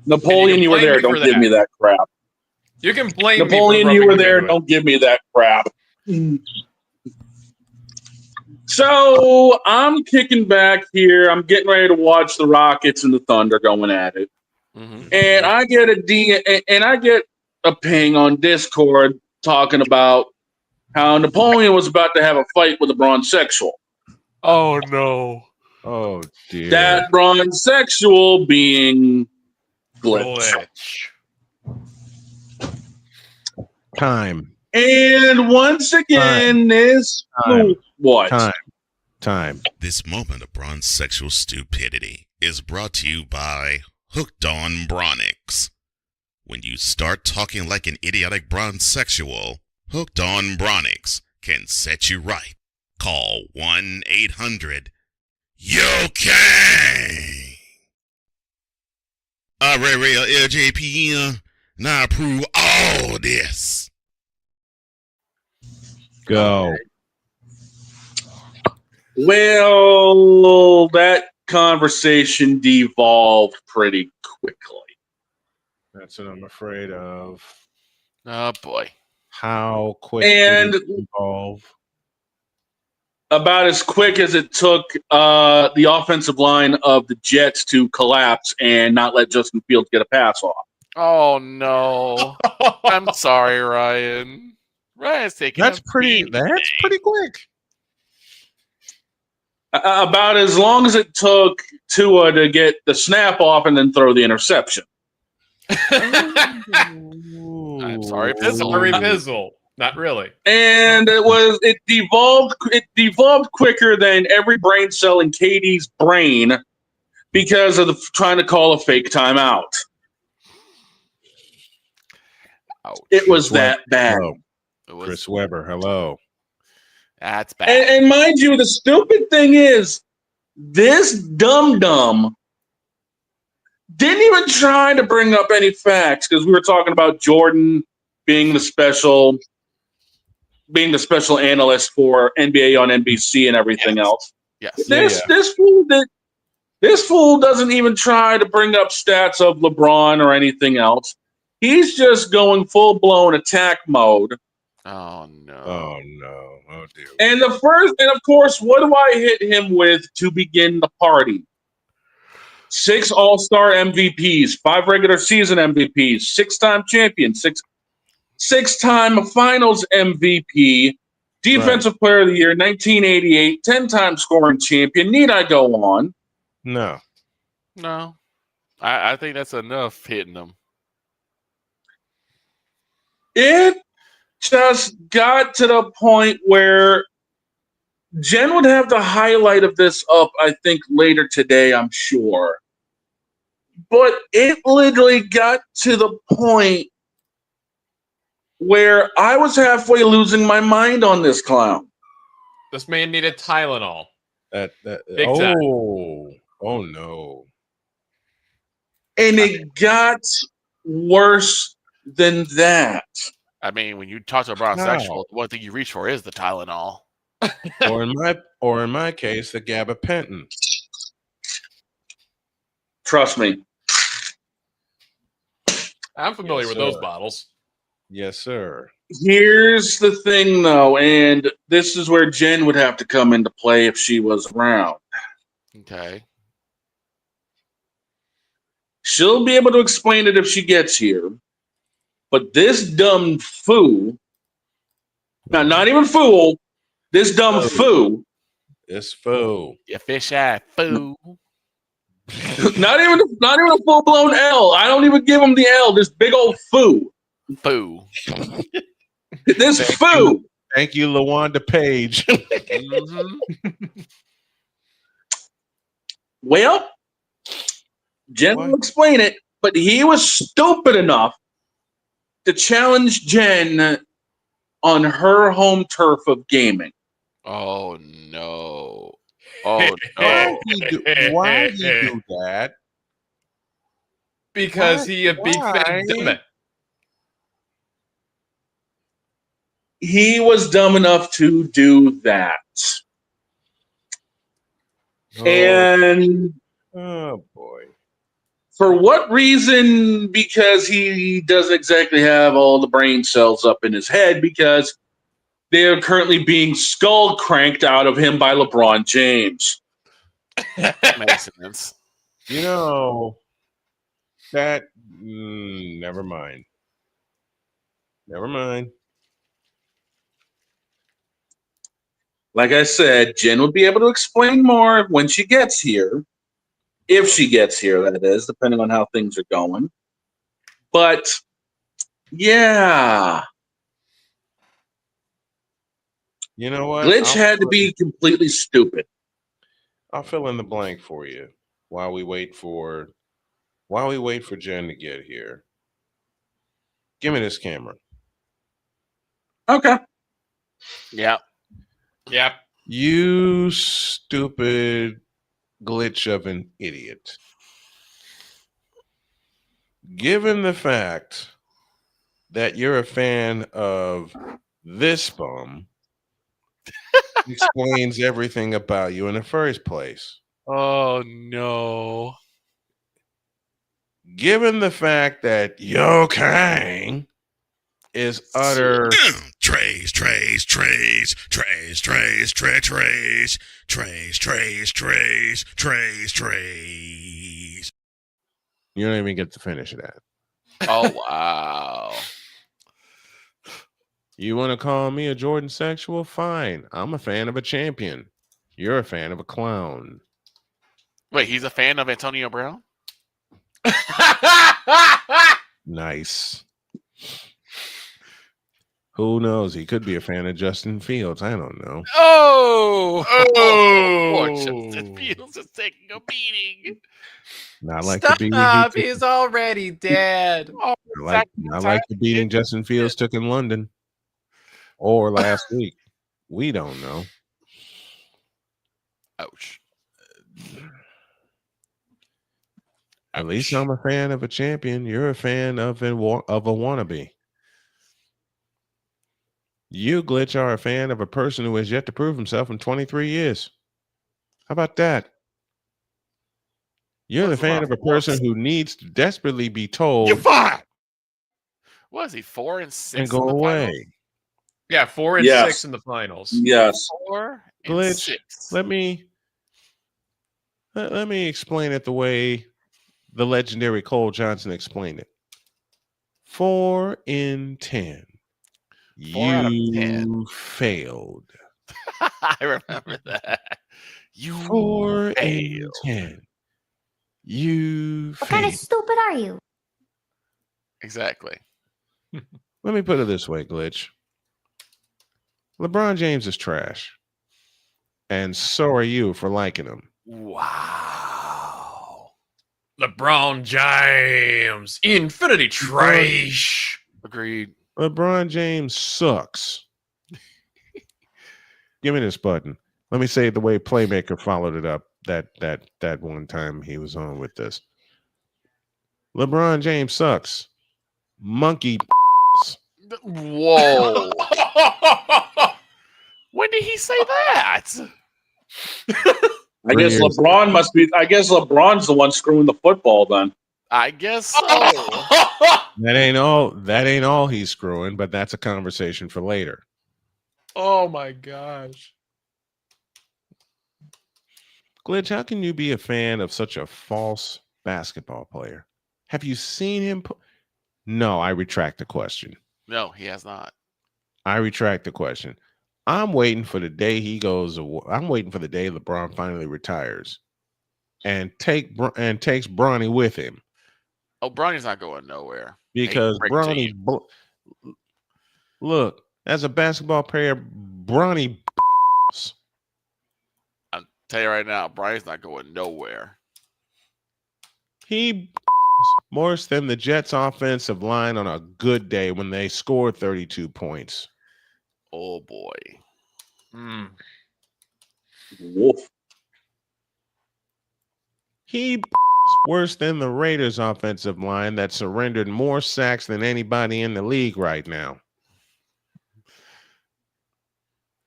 Napoleon, you were there. Don't give me that crap. You can blame Napoleon, you were there. Don't give me that crap. So I'm kicking back here. I'm getting ready to watch the Rockets and the Thunder going at it, and I get a ping on Discord talking about how Napoleon was about to have a fight with a Bronzexual. Oh no! Oh dear! That Bronzexual being Glitch. Time. And once again, Time. This moment of Bronzexual stupidity is brought to you by Hooked on Bronix. When you start talking like an idiotic Bronzexual, Hooked on Bronix can set you right. Call 1-800-YO-KANG. Real LJPM. Now approve all this. Go. Well, that conversation devolved pretty quickly. That's what I'm afraid of. Oh boy. How quick and did it evolve? About as quick as it took the offensive line of the Jets to collapse and not let Justin Fields get a pass off. Oh no. I'm sorry, Ryan. Ryan's taking That's pretty quick. About as long as it took Tua to get the snap off and then throw the interception. I'm sorry, Pizzle. Sorry, Pizzle. Not really. And it devolved quicker than every brain cell in Katie's brain because of trying to call a fake timeout. Ouch. It was that bad. Chris Webber, hello. That's bad. And mind you, the stupid thing is, this dum-dum didn't even try to bring up any facts because we were talking about Jordan being the special analyst for NBA on NBC and everything else. Yes. This fool doesn't even try to bring up stats of LeBron or anything else. He's just going full-blown attack mode. Oh no. Oh no. Oh dear. And of course, what do I hit him with to begin the party? 6 All-Star MVPs, 5 regular season MVPs, 6-time champion, 6-time Finals MVP, Defensive Player of the Year, 1988, 10-time scoring champion. Need I go on? No. I think that's enough hitting them. It just got to the point where Jen would have the highlight of this up, I think, later today, I'm sure. But it literally got to the point where I was halfway losing my mind on this clown. This man needed Tylenol. Big time. Oh no. And it got worse than that. I mean, when you talk to a bronsexual, the one thing you reach for is the Tylenol. or in my case, the gabapentin. Trust me. I'm familiar with those bottles. Yes, sir. Here's the thing, though, and this is where Jen would have to come into play if she was around. Okay. She'll be able to explain it if she gets here. But this dumb foo, not even fool, this dumb foo. This foo. You fish-eye foo. not even a full-blown L. I don't even give him the L. This big old foo. Foo. This foo. Thank you, LaWanda Page. Well, Jen will explain it, but he was stupid enough to challenge Jen on her home turf of gaming. Oh no! Oh no! Why he do that? Because he a big fat dumb. He was dumb enough to do that. And oh boy. For what reason? Because he doesn't exactly have all the brain cells up in his head because they are currently being skull cranked out of him by LeBron James. Makes sense. You know, that, never mind. Never mind. Like I said, Jen will be able to explain more when she gets here. If she gets here, that is, depending on how things are going. But, yeah. You know what? Glitch had to be completely stupid. I'll fill in the blank for you while we wait for Jen to get here. Give me this camera. Okay. Yeah. Yep. You stupid glitch of an idiot. Given the fact that you're a fan of this bum, explains everything about you in the first place. Oh no. Given the fact that Yo Kang is utter trays. You don't even get to finish that. Oh wow. You want to call me a Jordan sexual? Fine. I'm a fan of a champion. You're a fan of a clown. Wait, he's a fan of Antonio Brown? Nice. Who knows? He could be a fan of Justin Fields. I don't know. Poor Justin Fields is taking a beating. Not like Stop! the beating He's already dead. not like the beating Justin Fields took in London or last week. We don't know. Ouch. At least I'm a fan of a champion. You're a fan of a wannabe. You, Glitch, are a fan of a person who has yet to prove himself in 23 years. How about that? You're the fan of a person who needs to desperately be told, "You're fired." What is he, 4-6 and go in the away. finals? Yeah, 4 and 6 in the finals. Yes. 4 and Glitch, 6. let me explain it the way the legendary Cole Johnson explained it. 4 in 10. 4 out of You 10. failed. I remember that. You 4 in failed. 10. You What kind of failed. stupid are you? Exactly. Let me put it this way, Glitch. LeBron James is trash. And so are you for liking him. Wow. LeBron James, infinity trash. Agreed. LeBron James sucks. Give me this button. Let me say it the way Playmaker followed it up that one time he was on with this. LeBron James sucks. Monkey. Whoa. When did he say that? I guess LeBron must be. I guess LeBron's the one screwing the football then. I guess so. That ain't all he's screwing, but that's a conversation for later. Oh my gosh. Glitch, how can you be a fan of such a false basketball player? Have you seen him? No, I retract the question. No, he has not. I retract the question. I'm waiting for the day he goes. I'm waiting for the day LeBron finally retires, and takes Bronny with him. Oh, Bronny's not going nowhere. Because Bronny, look, as a basketball player, Bronny. I'll tell you right now, Bronny's not going nowhere. He worse than the Jets' offensive line on a good day when they scored 32 points. Oh boy. Wolf. He worse than the Raiders' offensive line that surrendered more sacks than anybody in the league right now.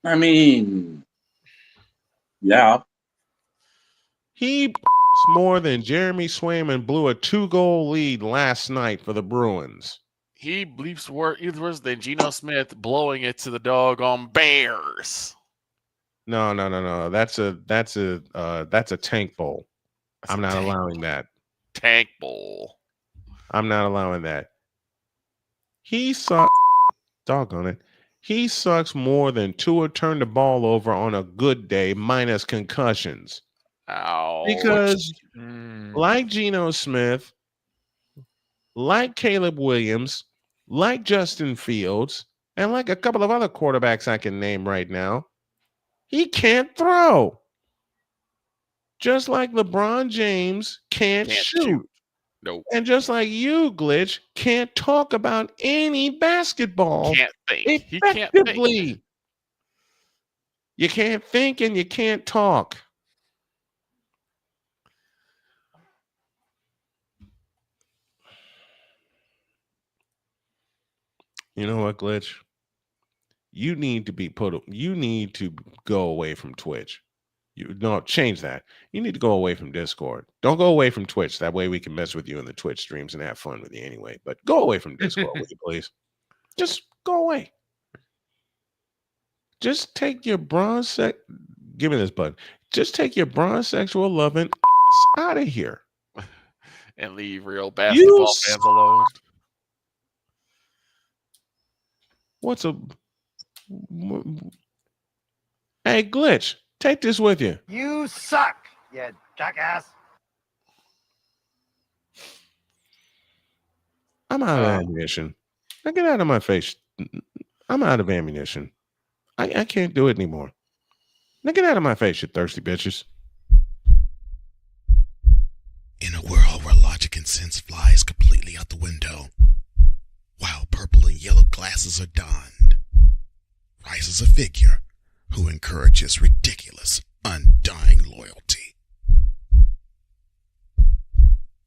I mean, yeah. He more than Jeremy Swayman blew a 2-goal lead last night for the Bruins. He bleeps worse than Geno Smith blowing it to the doggone Bears. No. That's a tank bowl. I'm not allowing that. Tank bowl. I'm not allowing that. He sucks. Doggone it. He sucks more than Tua turned the ball over on a good day minus concussions. Ow. Because like Geno Smith, like Caleb Williams, like Justin Fields, and like a couple of other quarterbacks I can name right now, he can't throw. Just like LeBron James can't shoot. Nope. And just like you, Glitch, can't talk about any basketball. Can't think. Effectively. He can't think. You can't think and you can't talk. You know what, Glitch? You need to go away from Twitch. Change that. You need to go away from Discord. Don't go away from Twitch. That way we can mess with you in the Twitch streams and have fun with you anyway. But go away from Discord, will you please? Just go away. Just take your give me this button. Just take your bronzexual loving out of here. And leave real basketball fans alone. Hey, Glitch, take this with you. You suck, you jackass. I'm out of ammunition. Now get out of my face. I'm out of ammunition. I can't do it anymore. Now get out of my face, you thirsty bitches. In a world where logic and sense flies completely out the window, while purple and yellow glasses are donned, rises a figure who encourages ridiculous, undying loyalty.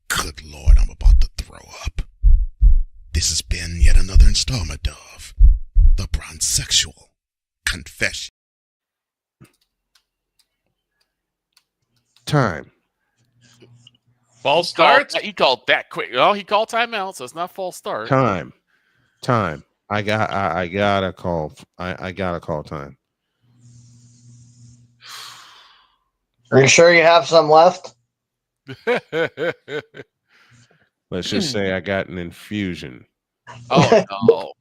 Good Lord, I'm about to throw up. This has been yet another installment of The Bronzexual Confession. Time. False start? He called that quick. Well, he called timeout, so it's not false start. Time. I gotta call. I gotta call time. Are you sure you have some left? Let's just say I got an infusion. Oh no!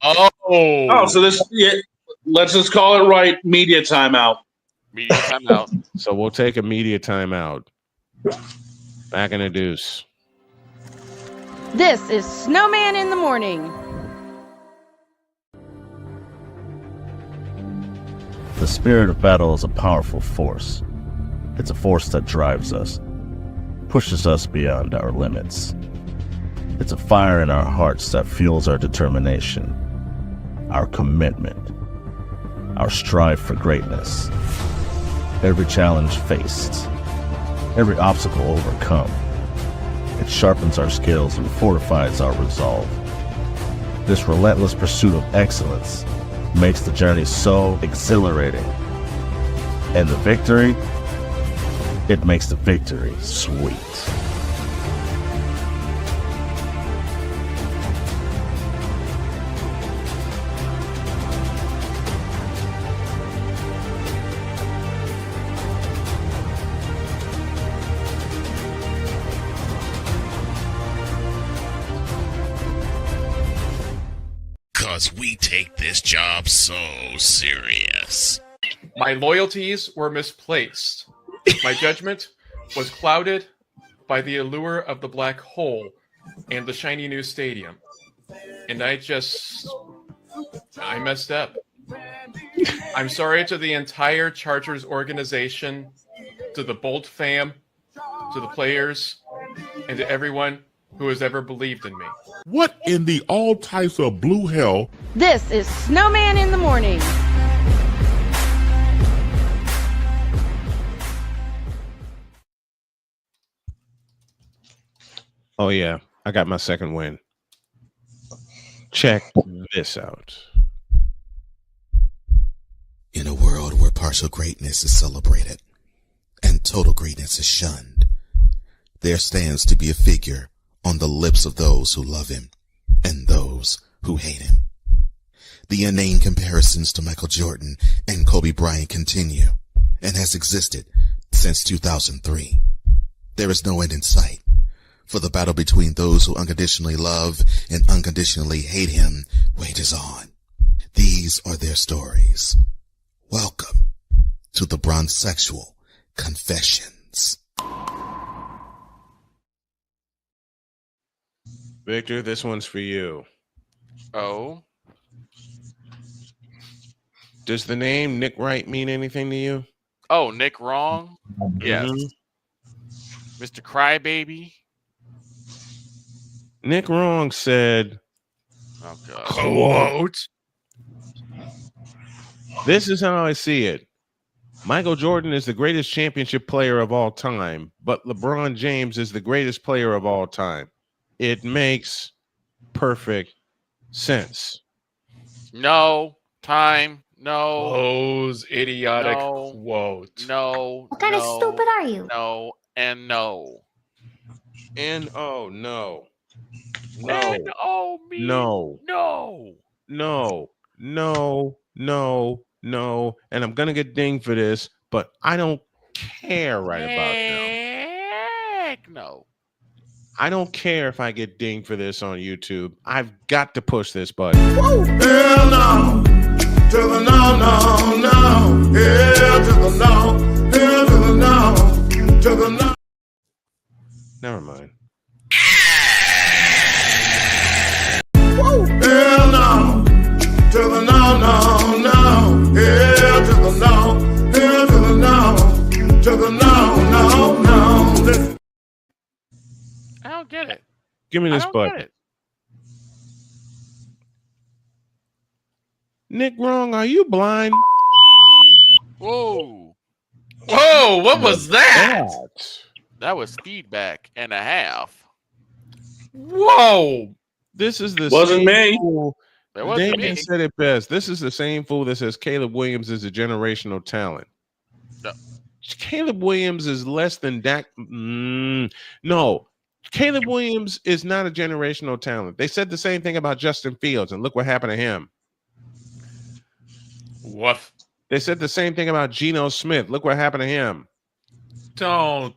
Oh, so this. Yeah, let's just call it right. Media timeout. Media timeout. So we'll take a media timeout. Back in a deuce. This is Snowman in the Morning. The spirit of battle is a powerful force. It's a force that drives us, pushes us beyond our limits. It's a fire in our hearts that fuels our determination, our commitment, our strive for greatness. Every challenge faced, every obstacle overcome, it sharpens our skills and fortifies our resolve. This relentless pursuit of excellence makes the journey so exhilarating. And the victory, it makes the victory sweet. Because we take this job so serious. My loyalties were misplaced. My judgment was clouded by the allure of the black hole and the shiny new stadium. And I messed up. I'm sorry to the entire Chargers organization, to the Bolt fam, to the players, and to everyone who has ever believed in me. What in the all types of blue hell? This is Snowman in the Morning. Oh yeah, I got my second win. Check this out. In a world where partial greatness is celebrated and total greatness is shunned, there stands to be a figure on the lips of those who love him and those who hate him. The inane comparisons to Michael Jordan and Kobe Bryant continue and has existed since 2003. There is no end in sight, for the battle between those who unconditionally love and unconditionally hate him wages on. These are their stories. Welcome to the Bronzexual Confessions. Victor, this one's for you. Oh. Does the name Nick Wright mean anything to you? Oh, Nick Wrong? Yes. Mr. Crybaby? Nick Wrong said, Oh, God. quote, "This is how I see it. Michael Jordan is the greatest championship player of all time, but LeBron James is the greatest player of all time. It makes perfect sense." No. Time. No. Those idiotic quote. No. What kind of stupid are you? No. And no. N-O, no. No. N-O means No. No. No. No. No. No. And I'm going to get dinged for this, but I don't care right about now. Heck no. I don't care if I get dinged for this on YouTube. I've got to push this button. Hell no. To the no, no, no. Hell to the no. Hell to the no. To the no. Never mind. Hell no. To the no, no. Give me this butt. Nick Wrong, are you blind? Whoa. Whoa, what was that? That was feedback and a half. Whoa. This is the Wasn't same me. fool. That wasn't me. Damon said it best. This is the same fool that says Caleb Williams is a generational talent. No. Caleb Williams is less than Dak. No. Caleb Williams is not a generational talent. They said the same thing about Justin Fields, and look what happened to him. What? They said the same thing about Geno Smith. Look what happened to him. Don't.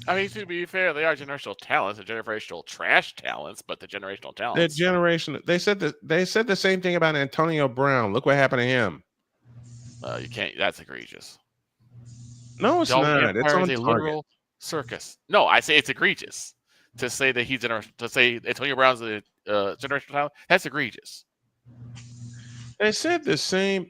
I mean, to be fair, they are generational talents, and generational trash talents, but the generational talents. That generation. They said the same thing about Antonio Brown. Look what happened to him. You can't. That's egregious. No, it's not. It's on a literal circus. No, I say it's egregious to say that to say Antonio Brown's a generational talent. That's egregious. They said the same.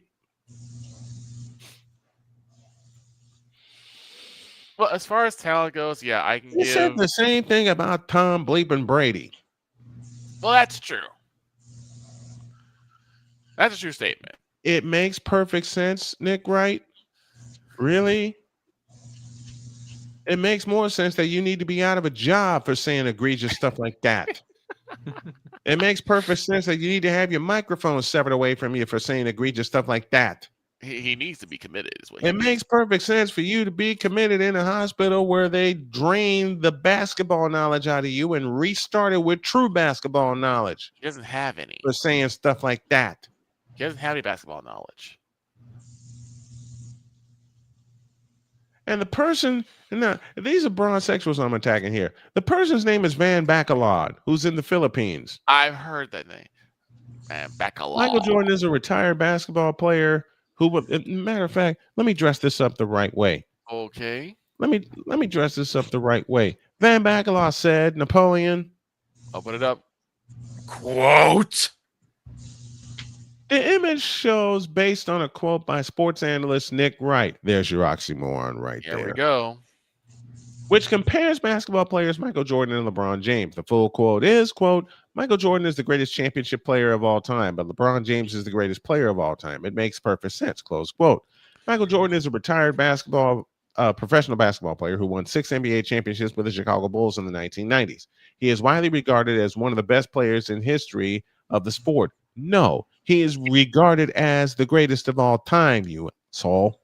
Well, as far as talent goes, yeah, I can They said the same thing about Tom Bleeping Brady. Well, that's true. That's a true statement. It makes perfect sense, Nick, right? Really? It makes more sense that you need to be out of a job for saying egregious stuff like that. It makes perfect sense that you need to have your microphone severed away from you for saying egregious stuff like that. He needs to be committed. Is what it makes perfect sense for you to be committed in a hospital where they drain the basketball knowledge out of you and restart it with true basketball knowledge. He doesn't have any. For saying stuff like that. He doesn't have any basketball knowledge. And the person, now these are bronzexuals I'm attacking here. The person's name is Van Bacalod, who's in the Philippines. I've heard that name. Van Bacalod. Michael Jordan is a retired basketball player who would, matter of fact, let me dress this up the right way. Okay. Let me dress this up the right way. Van Bacalod said, Napoleon. Open it up. Quote. The image shows based on a quote by sports analyst Nick Wright. There's your oxymoron right there. Here we go. Which compares basketball players Michael Jordan and LeBron James. The full quote is, quote, Michael Jordan is the greatest championship player of all time, but LeBron James is the greatest player of all time. It makes perfect sense, close quote. Michael Jordan is a retired professional basketball player who won 6 NBA championships with the Chicago Bulls in the 1990s. He is widely regarded as one of the best players in history of the sport. No, he is regarded as the greatest of all time, you soul.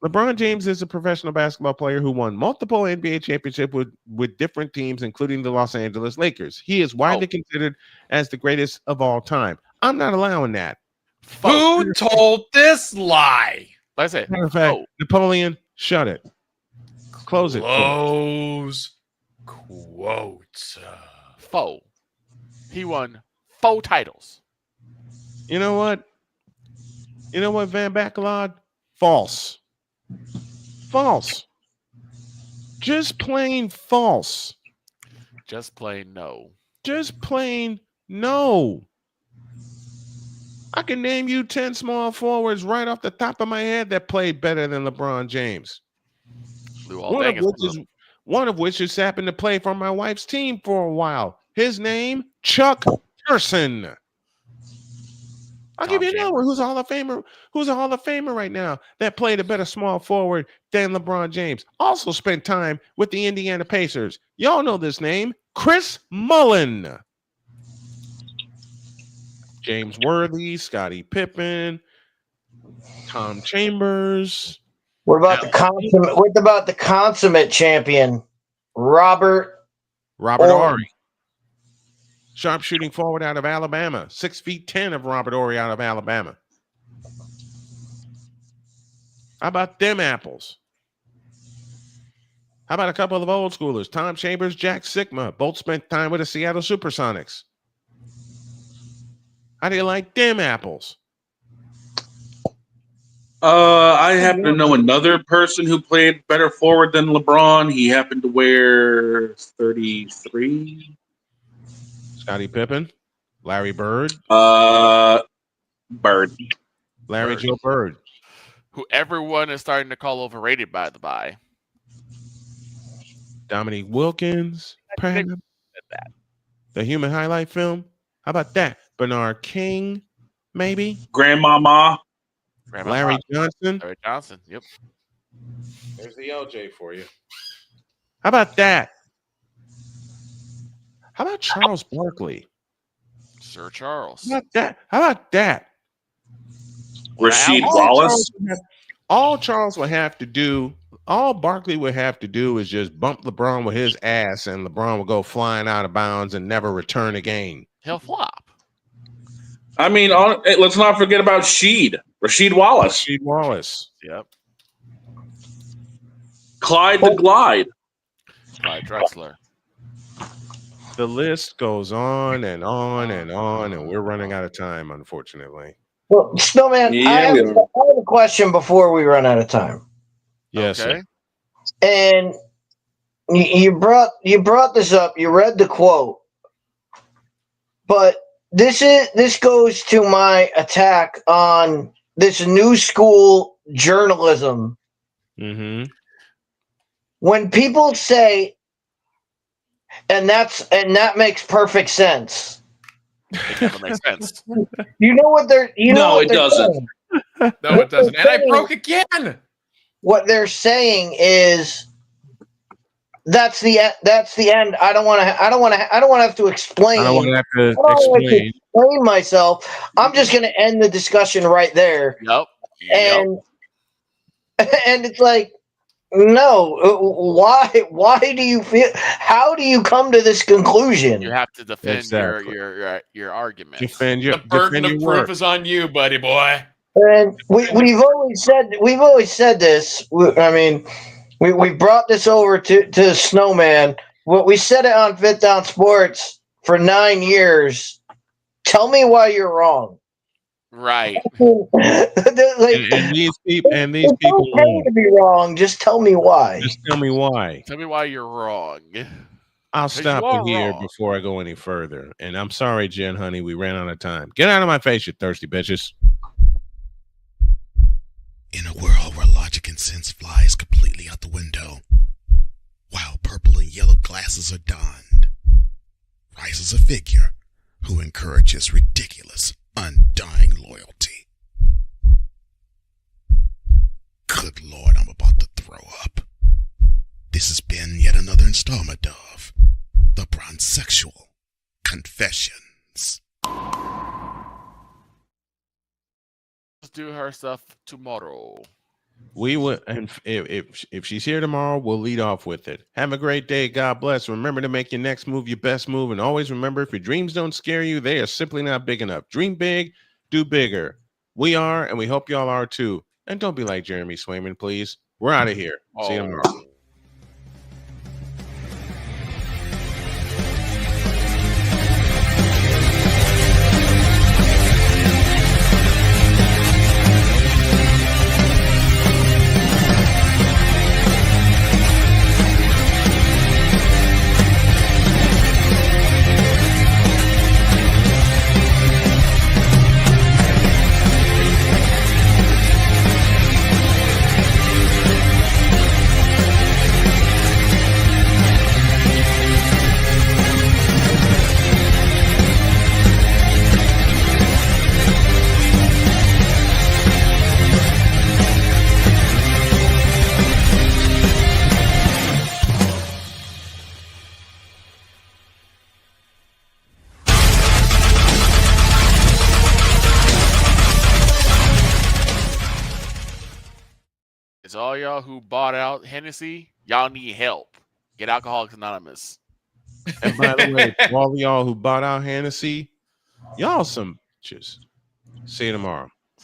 LeBron James is a professional basketball player who won multiple NBA championships with different teams, including the Los Angeles Lakers. He is widely considered as the greatest of all time. I'm not allowing that. Who told this lie? I say, matter of fact, Napoleon, shut it. Close it. Close quotes. Foe. He won 4 titles. You know what? You know what, Van Bacalod? False. False. Just plain false. Just plain no. Just plain no. I can name you 10 small forwards right off the top of my head that played better than LeBron James. One of which just happened to play for my wife's team for a while. His name, Chuck Person. I'll give you another one who's a Hall of Famer right now that played a better small forward than LeBron James. Also spent time with the Indiana Pacers. Y'all know this name, Chris Mullin. James Worthy, Scottie Pippen, Tom Chambers. What about the consummate champion, Robert Horry? Sharpshooting forward out of Alabama. 6'10" of Robert Horry out of Alabama. How about them apples? How about a couple of old schoolers? Tom Chambers, Jack Sigma. Both spent time with the Seattle Supersonics. How do you like them apples? I happen to know another person who played better forward than LeBron. He happened to wear 33. Scottie Pippen, Larry Bird, Bird, Larry Joe Bird, who everyone is starting to call overrated, by the by. Dominique Wilkins, that. The human highlight film? How about that? Bernard King, maybe? Grandmama. Larry Johnson. Larry Johnson, yep. There's the LJ for you. How about that? How about Charles Barkley? Sir Charles. How about that? How about that? Rasheed Wallace. All Charles would have to do, all Barkley would have to do is just bump LeBron with his ass, and LeBron would go flying out of bounds and never return again. He'll flop. I mean, let's not forget about Rasheed Wallace. Rasheed Wallace. Yep. Clyde the Glide. Clyde Drexler. The list goes on and on and on, and we're running out of time, unfortunately. Well, Snowman, I have a question before we run out of time. Yes, okay. sir. And you brought this up. You read the quote, but this goes to my attack on this new school journalism. Mm-hmm. When people say, and that makes perfect sense. It never makes sense. You know what they're it doesn't. Saying? No, it doesn't. And I broke again. What they're saying is that's the end. I don't want to have to explain. I don't want to have to explain myself. I'm just going to end the discussion right there. Nope. And it's like, no. Why do you feel? How do you come to this conclusion? You have to defend your argument. Defend your The burden of proof work. is on you, buddy boy. And we've always said this. I mean, we brought this over to Snowman. We said it on Fifth Down Sports for 9 years. Tell me why you're wrong. Right. and these people okay to be wrong. Just tell me why. Just tell me why. Tell me why you're wrong. I'll stop it here before I go any further. And I'm sorry, Jen, honey, we ran out of time. Get out of my face, you thirsty bitches. In a world where logic and sense flies completely out the window, while purple and yellow glasses are donned, rises a figure who encourages ridiculous, undying loyalty. Good Lord, I'm about to throw up. This has been yet another installment of The Bronsexual Confessions. Let's do her stuff tomorrow. We will, and if she's here tomorrow, we'll lead off with it. Have a great day. God bless. Remember to make your next move your best move, and always remember, if your dreams don't scare you, they are simply not big enough. Dream big, do bigger. We are, and we hope y'all are too. And don't be like Jeremy Swayman, please. We're out of here. See you tomorrow. It's all y'all who bought out Hennessy. Y'all need help. Get Alcoholics Anonymous. And by the way, to all of y'all who bought out Hennessy, y'all some bitches. See you tomorrow.